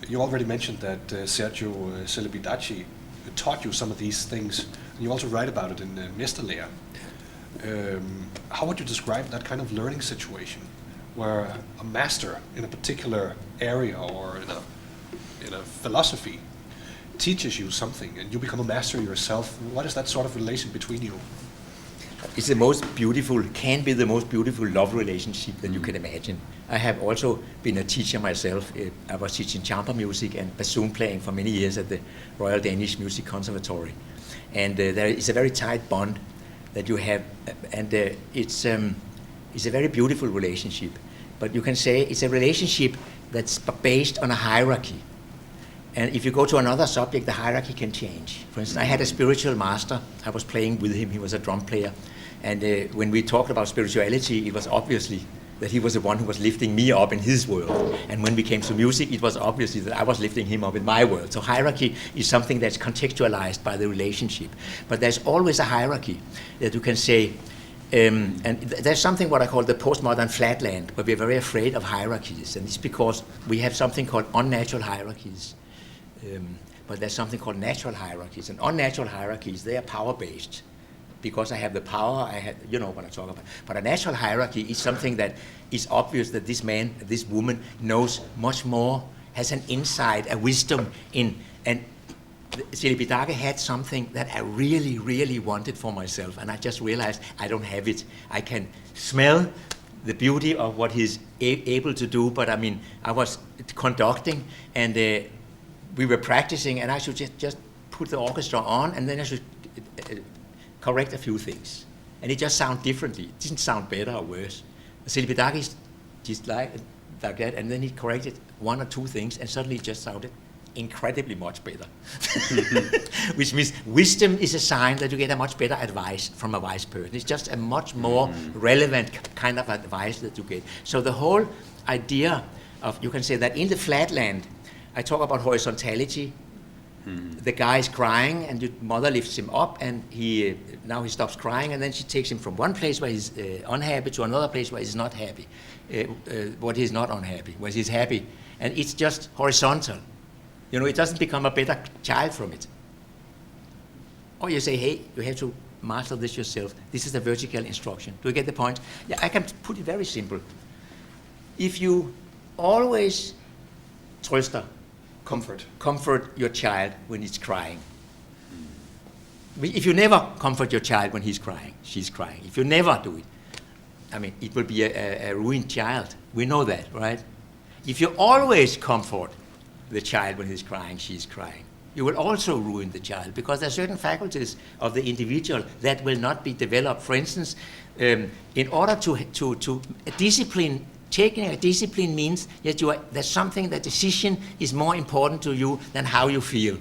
You already mentioned that Sergio Celibidache taught you some of these things, and you also write about it in Mesterlære. How would you describe that kind of learning situation, where a master in a particular area or in a philosophy teaches you something, and you become a master yourself? What is that sort of relation between you? It's the most beautiful, can be the most beautiful love relationship that you can imagine. I have also been a teacher myself. I was teaching chamber music and bassoon playing for many years at the Royal Danish Music Conservatory. And there is a very tight bond that you have, and it's a very beautiful relationship. But you can say it's a relationship that's based on a hierarchy. And if you go to another subject, the hierarchy can change. For instance, I had a spiritual master. I was playing with him. He was a drum player. And when we talked about spirituality, it was obviously that he was the one who was lifting me up in his world. And when we came to music, it was obviously that I was lifting him up in my world. So hierarchy is something that's contextualized by the relationship. But there's always a hierarchy that you can say, and there's something what I call the postmodern flatland, where we're very afraid of hierarchies. And it's because we have something called unnatural hierarchies. But there's something called natural hierarchies. And unnatural hierarchies, they are power-based. Because I have the power, you know what I talk about. But a natural hierarchy is something that is obvious that this man, this woman knows much more, has an insight, a wisdom in. And Celibidache had something that I really, really wanted for myself. And I just realized I don't have it. I can smell the beauty of what he's able to do, but I mean, I was conducting and we were practicing, and I should just put the orchestra on, and then I should correct a few things. And it just sounded differently. It didn't sound better or worse. Celibidache is just like that, and then he corrected one or two things, and suddenly it just sounded incredibly much better. Which means wisdom is a sign that you get a much better advice from a wise person. It's just a much more relevant kind of advice that you get. So the whole idea of, you can say that in the flatland, I talk about horizontality. The guy is crying, and the mother lifts him up, and now he stops crying, and then she takes him from one place where he's unhappy to another place where he's not happy, what he's not unhappy, where he's happy, and it's just horizontal. You know, it doesn't become a better child from it. Or you say, hey, you have to master this yourself. This is a vertical instruction. Do you get the point? Yeah, I can put it very simple. If you always trøster, comfort your child when he's crying. If you never comfort your child when he's crying, she's crying. If you never do it, I mean, it will be a ruined child. We know that, right? If you always comfort the child when he's crying, she's crying, you will also ruin the child, because there are certain faculties of the individual that will not be developed. For instance, in order to discipline, taking a discipline means that there's something, that decision is more important to you than how you feel.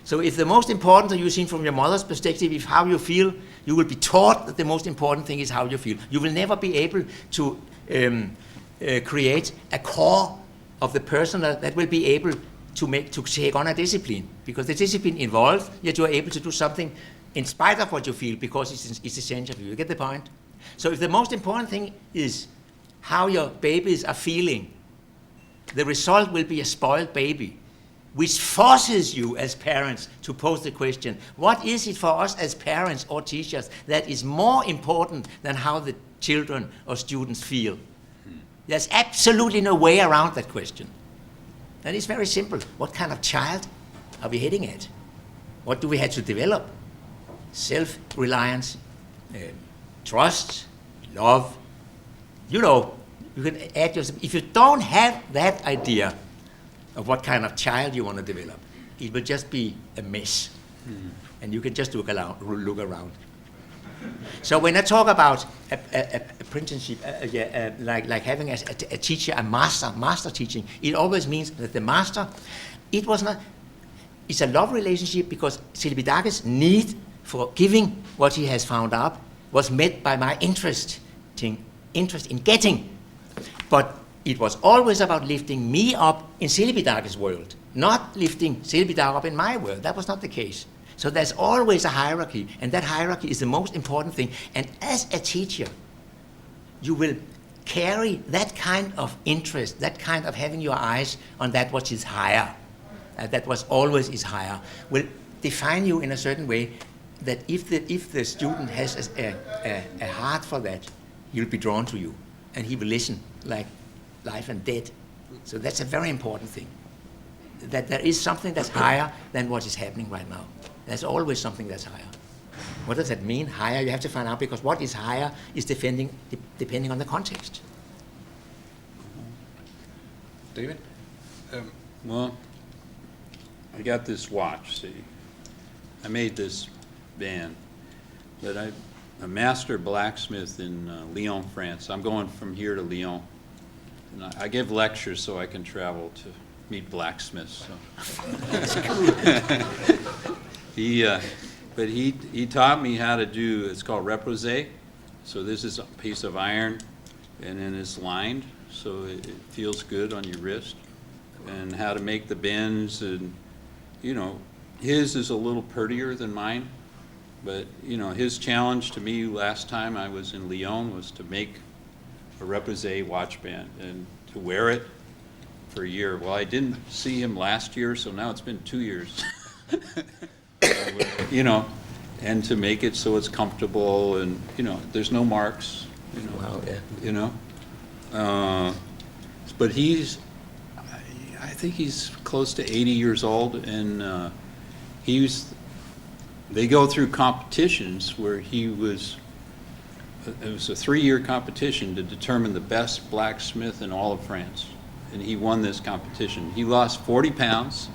So if the most important to you, seen from your mother's perspective, is how you feel, you will be taught that the most important thing is how you feel. You will never be able to create a core of the person that will be able to take on a discipline, because the discipline involves that you are able to do something in spite of what you feel, because it's essential for you. You get the point? So if the most important thing is how your babies are feeling, the result will be a spoiled baby, which forces you as parents to pose the question, what is it for us as parents or teachers that is more important than how the children or students feel? There's absolutely no way around that question. And it's very simple. What kind of child are we heading at? What do we have to develop? Self-reliance, trust, love. You know, you can add yourself. If you don't have that idea of what kind of child you want to develop, it will just be a mess. And you can just look around. So when I talk about apprenticeship, like having a teacher, a master teaching, it always means that the master, it's a love relationship, because Celibidache's need for giving what he has found out was met by my interest in getting. But it was always about lifting me up in Celibidache's world, not lifting Celibidache up in my world. That was not the case. So there's always a hierarchy, and that hierarchy is the most important thing. And as a teacher, you will carry that kind of interest, that kind of having your eyes on that which is higher, that was always is higher, will define you in a certain way, that if the student has a heart for that, he'll be drawn to you, and he will listen like life and death. So that's a very important thing, that there is something that's higher than what is happening right now. There's always something that's higher. What does that mean, higher? You have to find out, because what is higher is depending on the context. David? Well, I got this watch, see. I made this band, but I'm a master blacksmith in Lyon, France. I'm going from here to Lyon. And I give lectures so I can travel to meet blacksmiths. So. He taught me how to do, it's called reposé. So this is a piece of iron, and then it's lined, so it feels good on your wrist. And how to make the bends, and you know, his is a little prettier than mine, but you know, his challenge to me last time I was in Lyon was to make a reposé watch band and to wear it for a year. Well, I didn't see him last year, so now it's been 2 years. You know, and to make it so it's comfortable, and you know, there's no marks. You know, Wow, yeah. You know, but I think he's close to 80 years old, and they go through competitions where it was a 3-year competition to determine the best blacksmith in all of France, and he won this competition. He lost 40 pounds.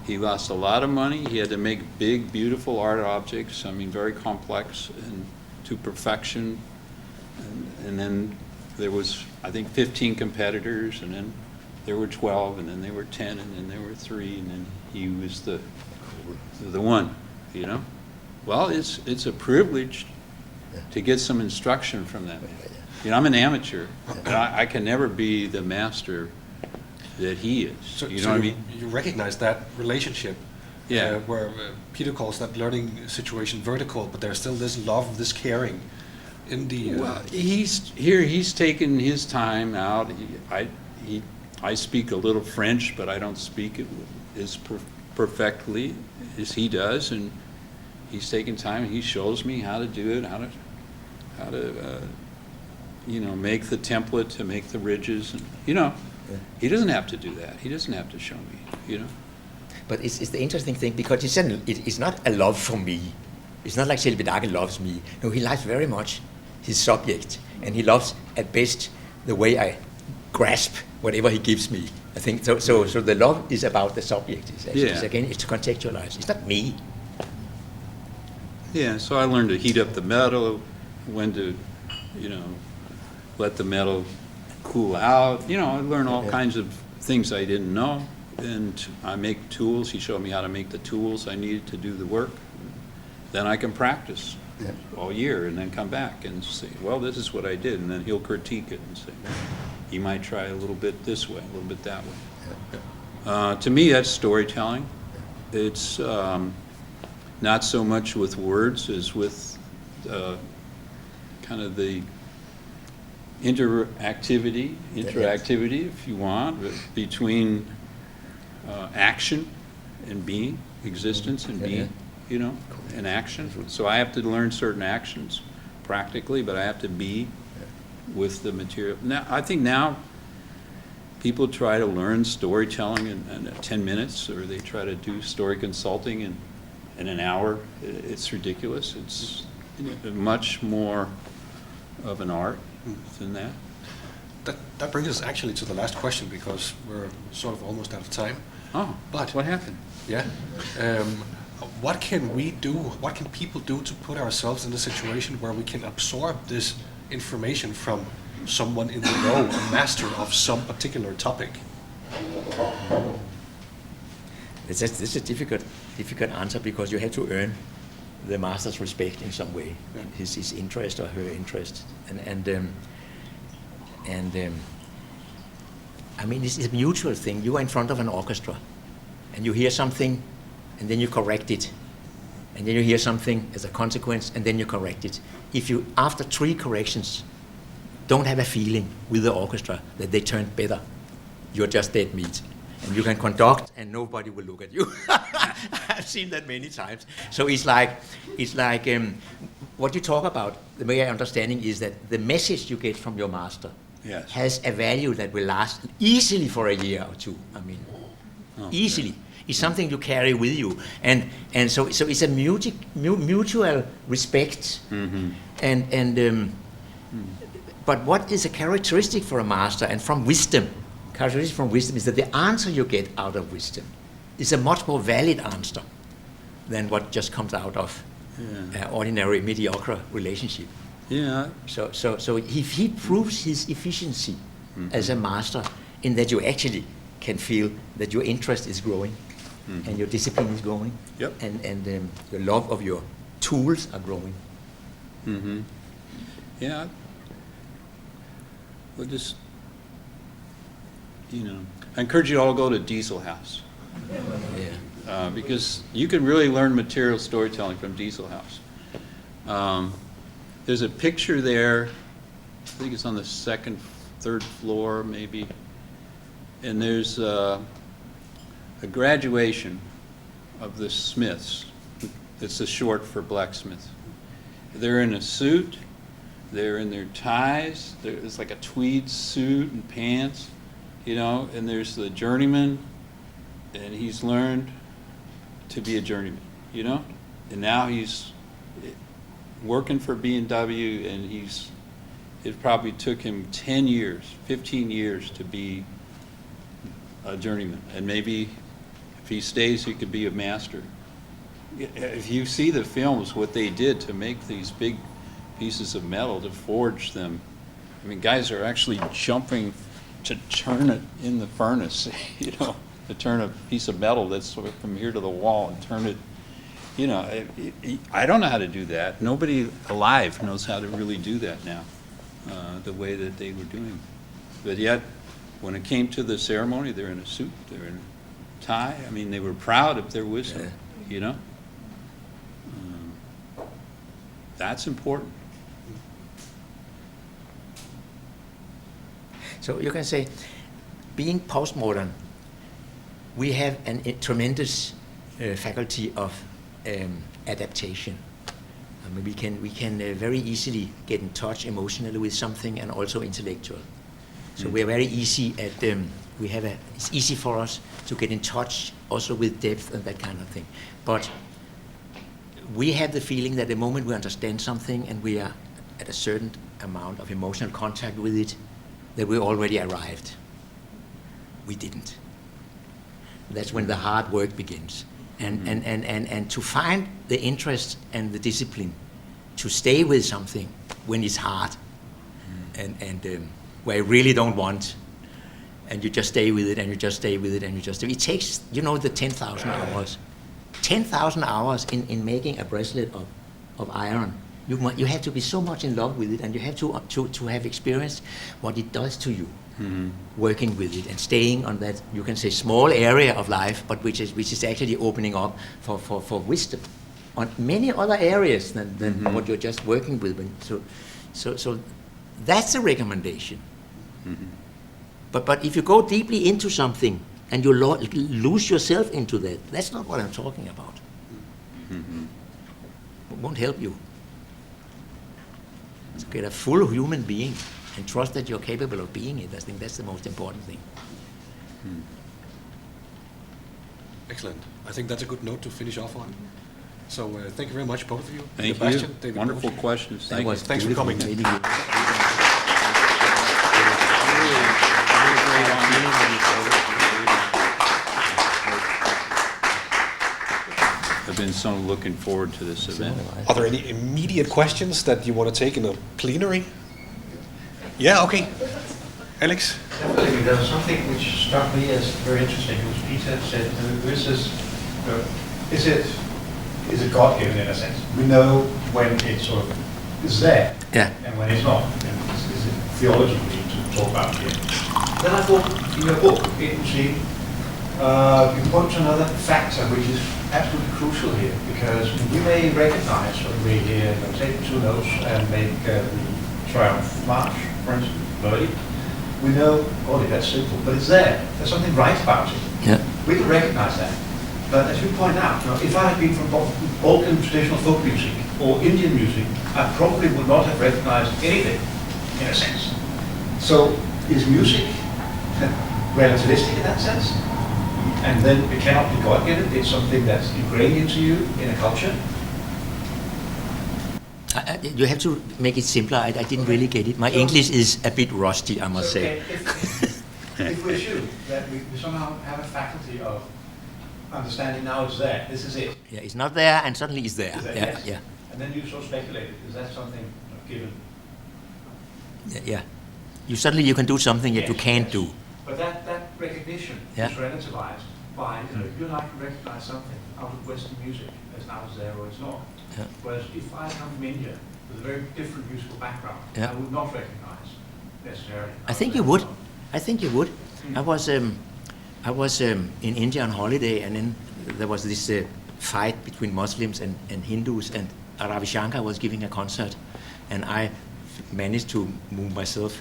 He lost a lot of money. He had to make big, beautiful art objects, I mean, very complex and to perfection. And then there was, I think, 15 competitors, and then there were 12, and then there were 10, and then there were 3, and then he was the one, you know? Well, it's a privilege to get some instruction from that man. You know, I'm an amateur, but I can never be the master that he is. So, you know what I mean? You recognize that relationship, Yeah. where Peter calls that learning situation vertical, but there's still this love, this caring in the. Well, he's taken his time out. I speak a little French, but I don't speak it as perfectly as he does, and he's taken time. He shows me how to do it, how to you know, make the template, to make the ridges, and you know. Yeah. He doesn't have to do that. He doesn't have to show me, you know. But it's the interesting thing, because it's not a love for me. It's not like Celibidache loves me. No, he likes very much his subject, and he loves at best the way I grasp whatever he gives me. I think so. So the love is about the subject. It's again, it's contextualized. It's not me. Yeah. So I learned to heat up the metal, when to, you know, let the metal cool out. You know, I learned all kinds of things I didn't know, and I make tools. He showed me how to make the tools I needed to do the work. Then I can practice all year, and then come back and say, well, this is what I did, and then he'll critique it and say, you might try a little bit this way, a little bit that way. To me, that's storytelling. It's not so much with words as with kind of the interactivity, if you want, between action and being, existence and being, you know, and action. So I have to learn certain actions practically, but I have to be with the material. Now, I think now people try to learn storytelling in 10 minutes, or they try to do story consulting in an hour. It's ridiculous. It's much more of an art than that. That brings us actually to the last question, because we're sort of almost out of time. Oh, But- what happened? Yeah. What can we do? What can people do to put ourselves in a situation where we can absorb this information from someone in the know, a master of some particular topic? This is a difficult answer, because you have to earn the master's respect in some way, his interest or her interest, I mean, this is a mutual thing. You are in front of an orchestra, and you hear something, and then you correct it, and then you hear something as a consequence, and then you correct it. If you, after 3 corrections, don't have a feeling with the orchestra that they turned better, you're just dead meat. And you can conduct, and nobody will look at you. I've seen that many times. So it's like what you talk about. The way I understanding is that the message you get from your master Yes. has a value that will last easily for a year or 2. I mean, easily. It's something you carry with you, and so it's a mutual respect, but what is a characteristic for a master and from wisdom? Characteristic from wisdom is that the answer you get out of wisdom is a much more valid answer than what just comes out of ordinary mediocre relationship. Yeah. So if he proves his efficiency as a master, in that you actually can feel that your interest is growing and your discipline is growing, Yep. and your love of your tools are growing. Mm-hmm. Yeah. We'll just, you know, I encourage you all to go to Diesel House, Yeah. because you can really learn material storytelling from Diesel House. There's a picture there, I think it's on the 2nd, 3rd floor maybe, and there's a graduation of the Smiths. It's a short for blacksmith. They're in a suit, they're in their ties, it's like a tweed suit and pants, you know, and there's the journeyman, and he's learned to be a journeyman, you know, and now he's working for B&W, and it probably took him 10 years, 15 years to be a journeyman, and maybe if he stays, he could be a master. If you see the films, what they did to make these big pieces of metal, to forge them, I mean, guys are actually jumping to turn it in the furnace, you know, to turn a piece of metal that's sort of from here to the wall and turn it, you know, I don't know how to do that. Nobody alive knows how to really do that now, the way that they were doing. But yet, when it came to the ceremony, they're in a suit, they're in a tie. I mean, they were proud of their wisdom, you know? That's important. So you can say, being postmodern, we have a tremendous faculty of adaptation. I mean, we can very easily get in touch emotionally with something, and also intellectual. So we're very easy at it's easy for us to get in touch also with depth and that kind of thing. But we have the feeling that the moment we understand something and we are at a certain amount of emotional contact with it, that we already arrived. We didn't. That's when the hard work begins. And to find the interest and the discipline to stay with something when it's hard and where you really don't want, and you just stay with it, and you just stay with it, and you just stay. It takes, you know, the 10,000 hours. 10,000 hours in making a bracelet of iron. You have to be so much in love with it, and you have to have experienced what it does to you, working with it and staying on that, you can say, small area of life, but which is actually opening up for wisdom. on many other areas than what you're just working with. So that's a recommendation. But if you go deeply into something and you lose yourself into that, that's not what I'm talking about. It won't help you. So get a full human being and trust that you're capable of being it. I think that's the most important thing. Excellent. I think that's a good note to finish off on. So thank you very much, both of you. Thank Bastian, you. David Wonderful Boje. questions. Thank you. Thanks for coming. Really good. I've been so looking forward to this event. Are there any immediate questions that you want to take in a plenary? Yeah, okay. Alex? Definitely, there was something which struck me as very interesting, which Peter said, this is it God-given in a sense? We know when it sort of is there, Yeah. and when it's not. And is it theology we need to talk about here? Then I thought, in your book, you point to another factor which is absolutely crucial here, because we may recognize when we hear, take two notes and make the Triumph March, for instance, melody. We know, that's simple, but it's there. There's something right about it. Yeah. We can recognize that. But as you point out, if I had been from Balkan traditional folk music or Indian music, I probably would not have recognized anything, in a sense. So is music relativistic in that sense? And then it cannot be God-given? It's something that's ingrained into you in a culture? You have to make it simpler. I didn't really get it. My English is a bit rusty, I must say. If we assume that we somehow have a faculty of understanding now it's there, this is it. Yeah, it's not there and suddenly it's there. Is that, Yeah, yes? yeah, And then you sort of speculated, is that something given? yeah. You can do something that you Yes, can't yes. do. But that recognition Yeah. is relativized by, you and I can recognize something out of Western music as now it's there or it's not. Yeah. Whereas if I come from India with a very different musical background, Yeah. I would not recognize necessarily. I think you would. I think you would. I was in India on holiday, and then there was this fight between Muslims and Hindus, and Ravi Shankar was giving a concert, and I managed to move myself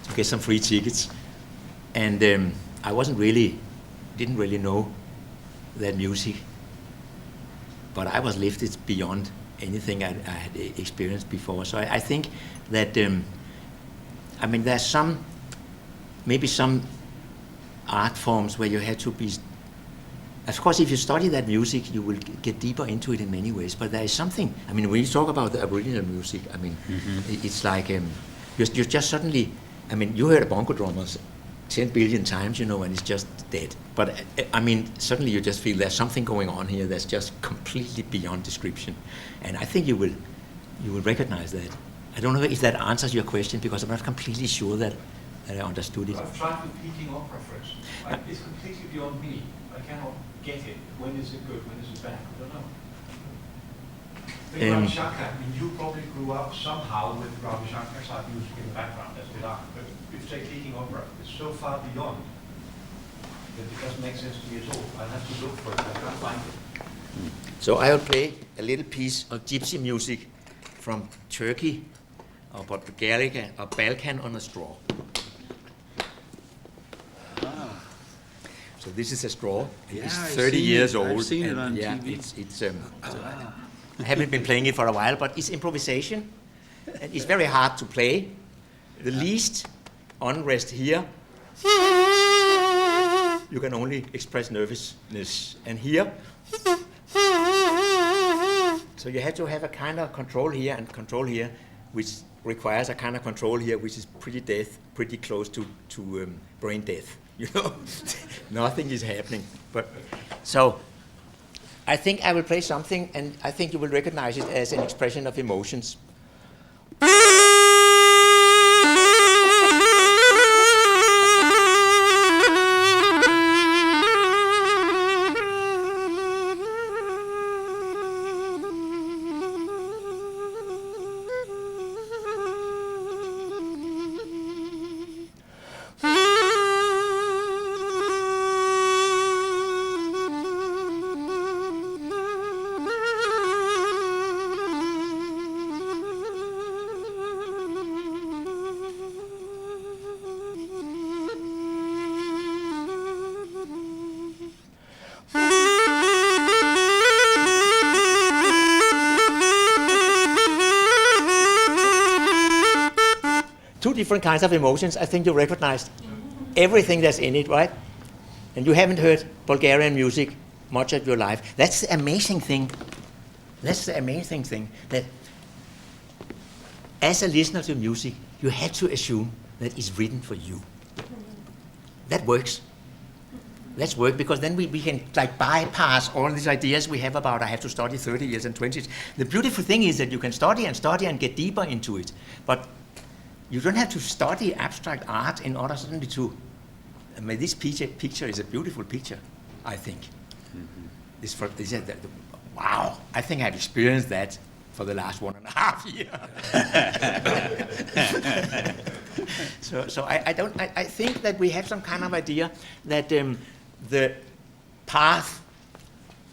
to get some free tickets, and I didn't really know that music, but I was lifted beyond anything I had experienced before. So I think that there's maybe some art forms where you have to be. Of course, if you study that music, you will get deeper into it in many ways. But there is something. When you talk about the Aboriginal music, it's like you're just suddenly. You heard a bongo drummers 10 billion times, and it's just dead. But suddenly you just feel there's something going on here that's just completely beyond description, and I think you will recognize that. I don't know if that answers your question, because I'm not completely sure that I understood it. I've tried with Peking opera, for instance. It's completely beyond me. I cannot get it. When is it good? When is it bad? I don't know. Ravi Shankar, you probably grew up somehow with Ravi Shankar type music in the background, as did I. But if you take Peking opera, it's so far beyond that it doesn't make sense to me at all. I have to look for it. I can't find it. So I will play a little piece of gypsy music from Turkey, or Balkan on a straw. So this is a straw. Yeah, It's I've 30 seen years it. old. I've seen it and on yeah, TV. It's I haven't been playing it for a while, but it's improvisation. And it's very hard to play. The least unrest here, you can only express nervousness. And here, so you have to have a kind of control here and control here, which requires a kind of control here, which is pretty close to brain death. Nothing is happening. But so I think I will play something, and I think you will recognize it as an expression of emotions. different kinds of emotions. I think you recognized everything that's in it, right? And you haven't heard Bulgarian music much of your life. That's the amazing thing. That's the amazing thing, that as a listener to music, you have to assume that it's written for you. That works. That's work, because then we can like bypass all these ideas we have about I have to study 30 years and 20 years. The beautiful thing is that you can study and get deeper into it, but you don't have to study abstract art in order suddenly to. I mean, this picture is a beautiful picture, I think. Wow, I think I've experienced that for the last 1.5 years. So I think that we have some kind of idea that the path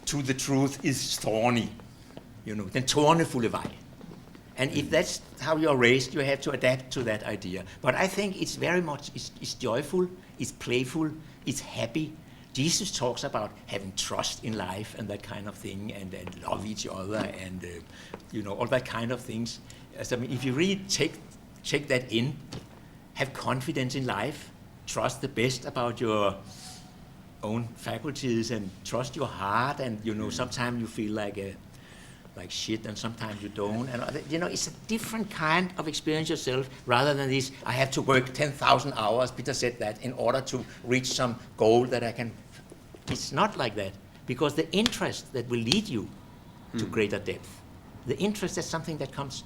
to the truth is thorny, den tårnefulde vej. And if that's how you're raised, you have to adapt to that idea. But I think it's very much, it's joyful, it's playful, it's happy. Jesus talks about having trust in life and that kind of thing, and love each other, and all that kind of things. So, I mean, if you really take that in, have confidence in life, trust the best about your own faculties, and trust your heart, and sometimes you feel like shit, and sometimes you don't, and it's a different kind of experience yourself, rather than this, I have to work 10,000 hours, Peter said that, in order to reach some goal that I can. It's not like that, because the interest that will lead you to greater depth, the interest is something that comes,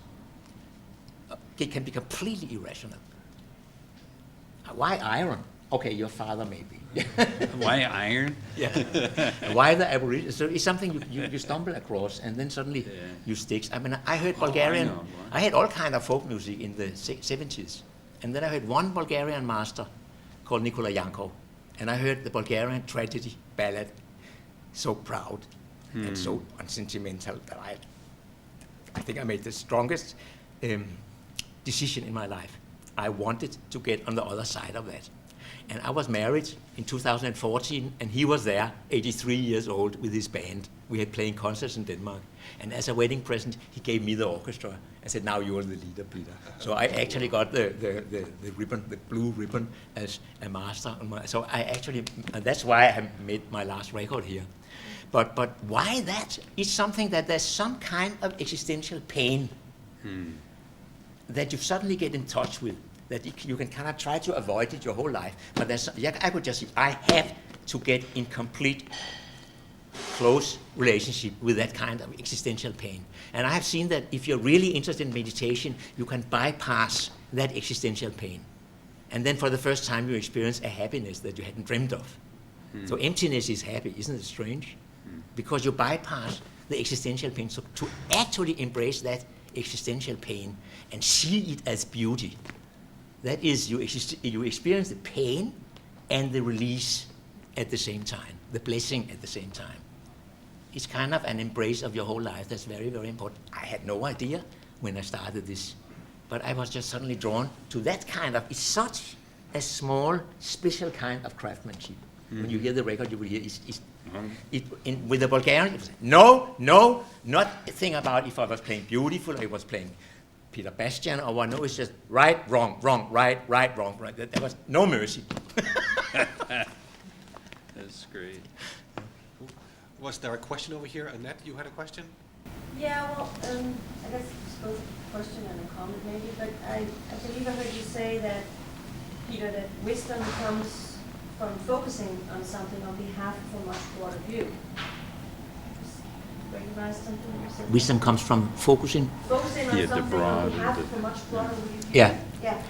it can be completely irrational. Why iron? Okay, your father maybe. Why iron? Yeah. Why the Aboriginal? So it's something you stumble across, and then suddenly you stick. I mean, I heard Bulgarian. I had all kind of folk music in the 70s, and then I heard one Bulgarian master called Nikolai Yankov, and I heard the Bulgarian tragedy ballad, so proud and so unsentimental that I think I made the strongest decision in my life. I wanted to get on the other side of that. And I was married in 2014, and he was there, 83 years old, with his band. We had playing concerts in Denmark. And as a wedding present, he gave me the orchestra and said, now you're the leader, Peter. So I actually got the ribbon, the blue ribbon, as a master. So I actually, and that's why I made my last record here. But why that? It's something that there's some kind of existential pain that you suddenly get in touch with, that you can kind of try to avoid it your whole life. But I could just say, I have to get in complete, close relationship with that kind of existential pain. And I have seen that if you're really interested in meditation, you can bypass that existential pain. And then for the first time, you experience a happiness that you hadn't dreamed of. So emptiness is happy, isn't it strange? Because you bypass the existential pain. So to actually embrace that existential pain and see it as beauty, that is, you experience the pain and the release at the same time, the blessing at the same time. It's kind of an embrace of your whole life. That's very, very important. I had no idea when I started this, but I was just suddenly drawn to that kind of, it's such a small, special kind of craftsmanship. When you hear the record, you will hear with the Bulgarian, it was no, not a thing about if I was playing beautiful or I was playing Peter Bastian or what. No, it's just right, wrong, right. There was no mercy. That's great. Was there a question over here? Annette, you had a question? Yeah, well, I guess it's both a question and a comment maybe, but I believe I heard you say that, Peter, that wisdom comes from focusing on something on behalf of a much broader view. Recognize something you said? Wisdom comes from focusing. Focusing on Yeah, the something broad on behalf and of a much broader view. Yeah. Yeah.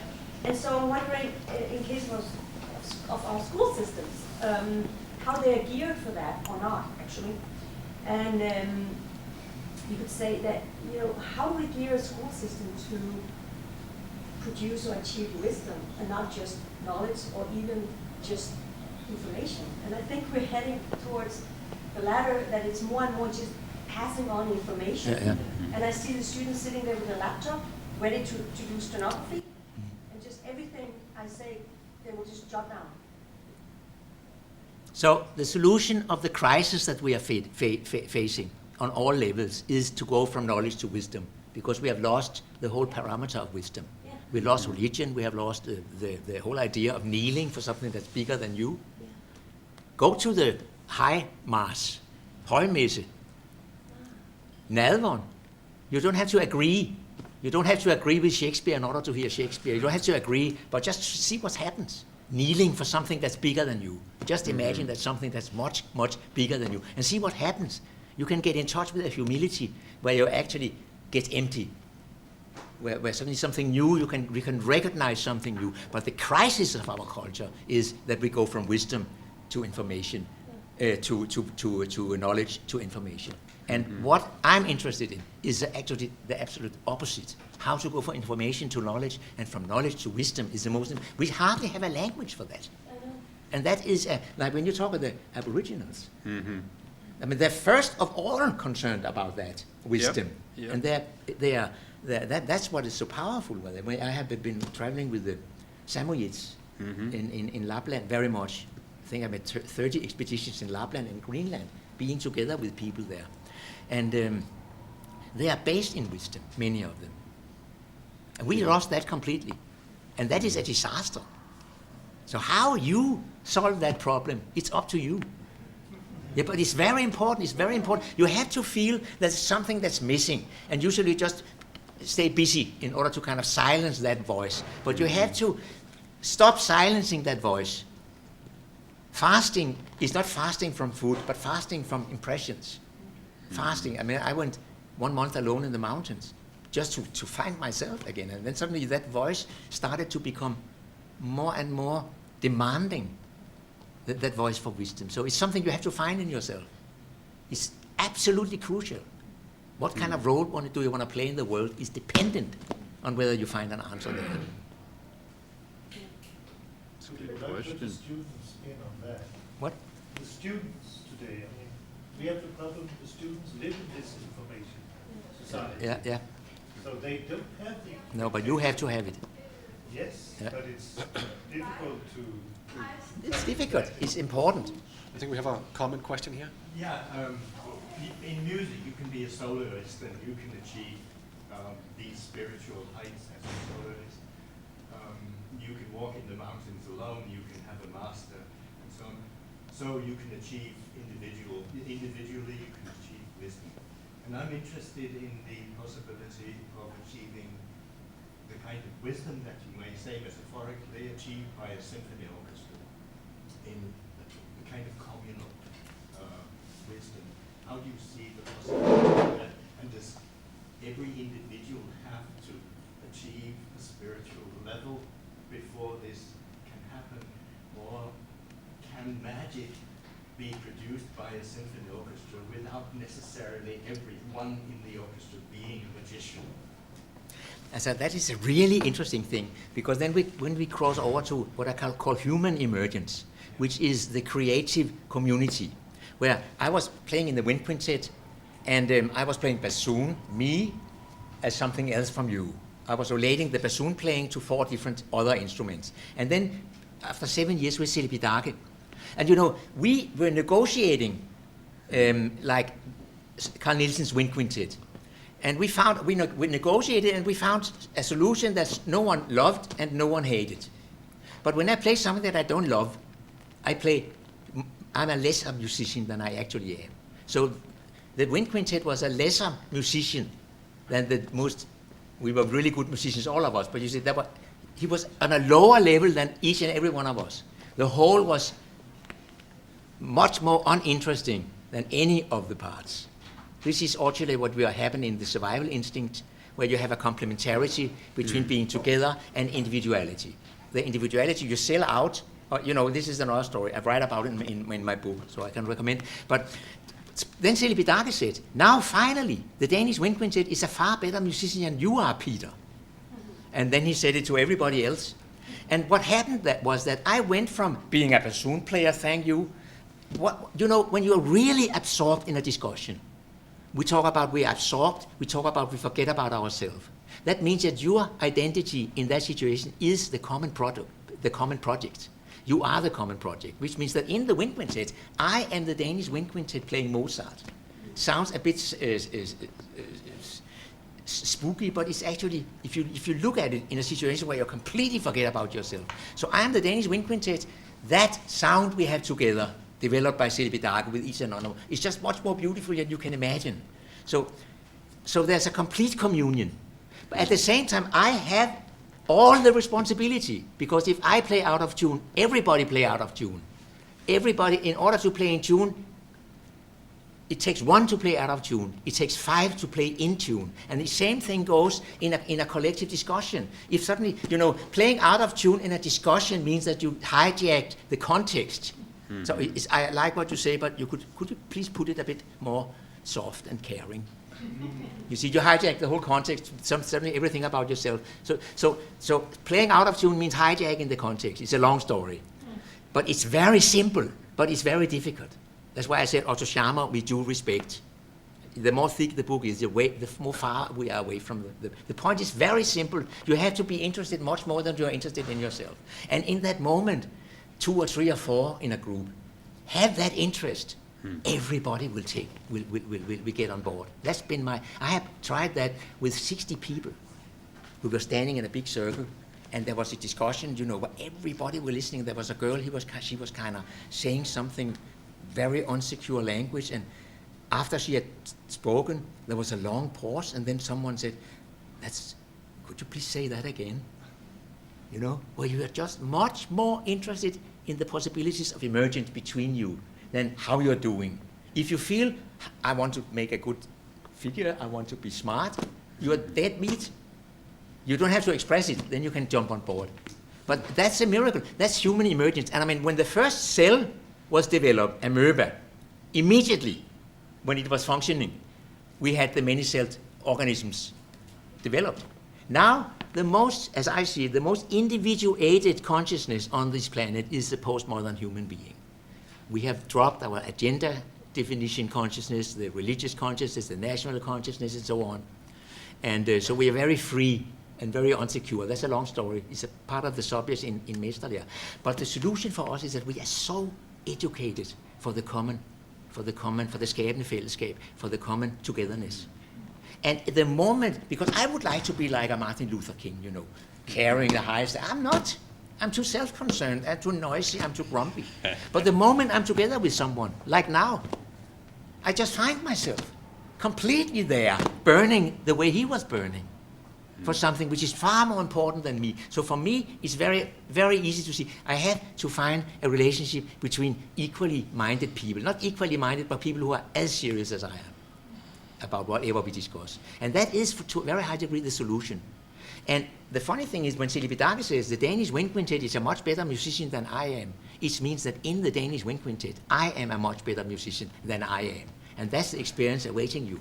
And so I'm wondering, in case of our school systems, how they are geared for that or not, actually. And you could say that, how do we gear a school system to produce or achieve wisdom and not just knowledge or even just information? And I think we're heading towards the latter, that it's more and more just passing on information. Yeah. And I see the students sitting there with a laptop, ready to do stenography, and just everything I say, they will just jot down. So the solution of the crisis that we are facing on all levels is to go from knowledge to wisdom, because we have lost the whole parameter of wisdom. Yeah. We lost religion. We have lost the whole idea of kneeling for something that's bigger than you. Yeah. Go to the high mass, højmesse, nadveren. You don't have to agree. You don't have to agree with Shakespeare in order to hear Shakespeare. You don't have to agree, but just see what happens. Kneeling for something that's bigger than you. Just imagine that's something that's much, much bigger than you. And see what happens. You can get in touch with a humility where you actually get empty. Where suddenly something new, we can recognize something new. But the crisis of our culture is that we go from wisdom to information, to knowledge to information. And what I'm interested in is actually the absolute opposite. How to go from information to knowledge, and from knowledge to wisdom is the most. We hardly have a language for that. And that is, like when you talk with the Aboriginals, I mean, they're first of all concerned about that wisdom. Yep. And that's what is so powerful with it. I have been traveling with the Samoyeds in Lapland very much. I think I made 30 expeditions in Lapland and Greenland, being together with people there. And they are based in wisdom, many of them. And we lost that completely. And that is a disaster. So how you solve that problem, it's up to you. Yeah, but it's very important, You have to feel there's something that's missing. And usually just stay busy in order to kind of silence that voice. But you have to stop silencing that voice. Fasting is not fasting from food, but fasting from impressions. Fasting, I mean, I went 1 month alone in the mountains just to find myself again. And then suddenly that voice started to become more and more demanding, that voice for wisdom. So it's something you have to find in yourself. It's absolutely crucial. What kind of role do you want to play in the world is dependent on whether you find an answer there. That's a good I'd like to put the question. students in on that. What? The students today, I mean, we have the problem, the students live in this information society. Yeah. So they don't have the. No, but you have to have it. Yes, Yeah. but it's difficult to. It's difficult. It's important. I think we have a common question here. Yeah, in music you can be a soloist and you can achieve these spiritual heights as a soloist. You can walk in the mountains alone, you can have a master and so on. So you can achieve individually you can achieve wisdom. And I'm interested in the possibility of achieving the kind of wisdom that you may say metaphorically achieved by a symphony orchestra in the kind of communal wisdom. How do you see the possibility of that? And does every individual have to achieve a spiritual level before this can happen? Or can magic be produced by a symphony orchestra without necessarily everyone in the orchestra being a magician? So that is a really interesting thing, because then when we cross over to what I call human emergence, which is the creative community, where I was playing in the wind quintet, and I was playing bassoon, me, as something else from you. I was relating the bassoon playing to 4 different other instruments. And then after 7 years with Silipidake, and you know, we were negotiating like Carl Nielsen's wind quintet. And we negotiated and we found a solution that no one loved and no one hated. But when I play something that I don't love, I'm a lesser musician than I actually am. So the wind quintet was a lesser musician than we were really good musicians, all of us, but you see, he was on a lower level than each and every one of us. The whole was much more uninteresting than any of the parts. This is actually what will happen in the survival instinct, where you have a complementarity between being together and individuality. The individuality you sell out, this is another story. I write about it in my book, so I can recommend. But then Silipidake said, now finally, the Danish wind quintet is a far better musician than you are, Peter. And then he said it to everybody else. And what happened was that I went from being a bassoon player, thank you, when you're really absorbed in a discussion, we talk about we're absorbed, we forget about ourselves. That means that your identity in that situation is the common product, the common project. You are the common project, which means that in the wind quintet, I am the Danish wind quintet playing Mozart. Sounds a bit spooky, but it's actually, if you look at it in a situation where you completely forget about yourself. So I am the Danish Wind Quintet. That sound we have together, developed by Silje Darke with each another, is just much more beautiful than you can imagine. So there's a complete communion. But at the same time, I have all the responsibility, because if I play out of tune, everybody play out of tune. Everybody, in order to play in tune, it takes one to play out of tune. It takes 5 to play in tune. And the same thing goes in a collective discussion. If suddenly, playing out of tune in a discussion means that you hijacked the context. Mm-hmm. So I like what you say, but could you please put it a bit more soft and caring? You see, you hijack the whole context, suddenly everything about yourself. So playing out of tune means hijacking the context. It's a long story. But it's very simple, but it's very difficult. That's why I said Otto Scharmer, we do respect. The more thick the book is, the more far we are away from the point is very simple. You have to be interested much more than you are interested in yourself. And in that moment, 2 or 3 or 4 in a group have that interest. Everybody will get on board. That's been I have tried that with 60 people who were standing in a big circle, and there was a discussion, where everybody were listening. There was a girl, she was kind of saying something very unsecure language, and after she had spoken, there was a long pause, and then someone said, could you please say that again? Where you are just much more interested in the possibilities of emergence between you than how you're doing. If you feel, I want to make a good figure, I want to be smart, you're dead meat. You don't have to express it, then you can jump on board. But that's a miracle. That's human emergence. And I mean, when the first cell was developed, amoeba, immediately when it was functioning, we had the many-celled organisms developed. Now, as I see it, the most individuated consciousness on this planet is the postmodern human being. We have dropped our agenda definition consciousness, the religious consciousness, the national consciousness, and so on. And so we are very free and very unsecure. That's a long story. It's a part of the subject in Mesterlære. But the solution for us is that we are so educated for the common, for the skabende fællesskab, for the common togetherness. And the moment, because I would like to be like a Martin Luther King, carrying the highest. I'm not. I'm too self-concerned, I'm too noisy, I'm too grumpy. But the moment I'm together with someone, like now, I just find myself completely there, burning the way he was burning for something which is far more important than me. So for me, it's very, very easy to see. I have to find a relationship between equally minded people. Not equally minded, but people who are as serious as I am about whatever we discuss. And that is, to a very high degree, the solution. And the funny thing is, when Silje Darke says the Danish Wind Quintet is a much better musician than I am, it means that in the Danish Wind Quintet, I am a much better musician than I am. And that's the experience awaiting you.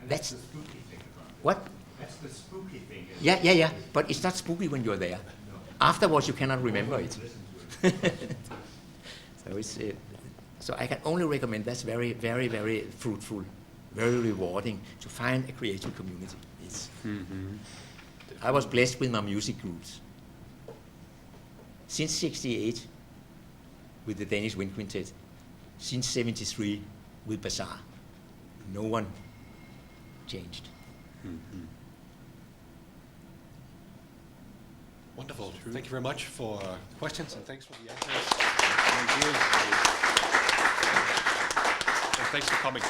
And that's the spooky thing about it. What? That's the spooky thing. Yeah. But it's not spooky when you're there. No. Afterwards, you cannot remember it. Listen to it. So I can only recommend. That's very, very, very fruitful, very rewarding to find a creative community. I was blessed with my music groups. Since '68, with the Danish Wind Quintet. Since '73, with Bazaar. No one changed. Wonderful. Thank you very much for questions, and thanks for the answers. Thank you. And thanks for coming.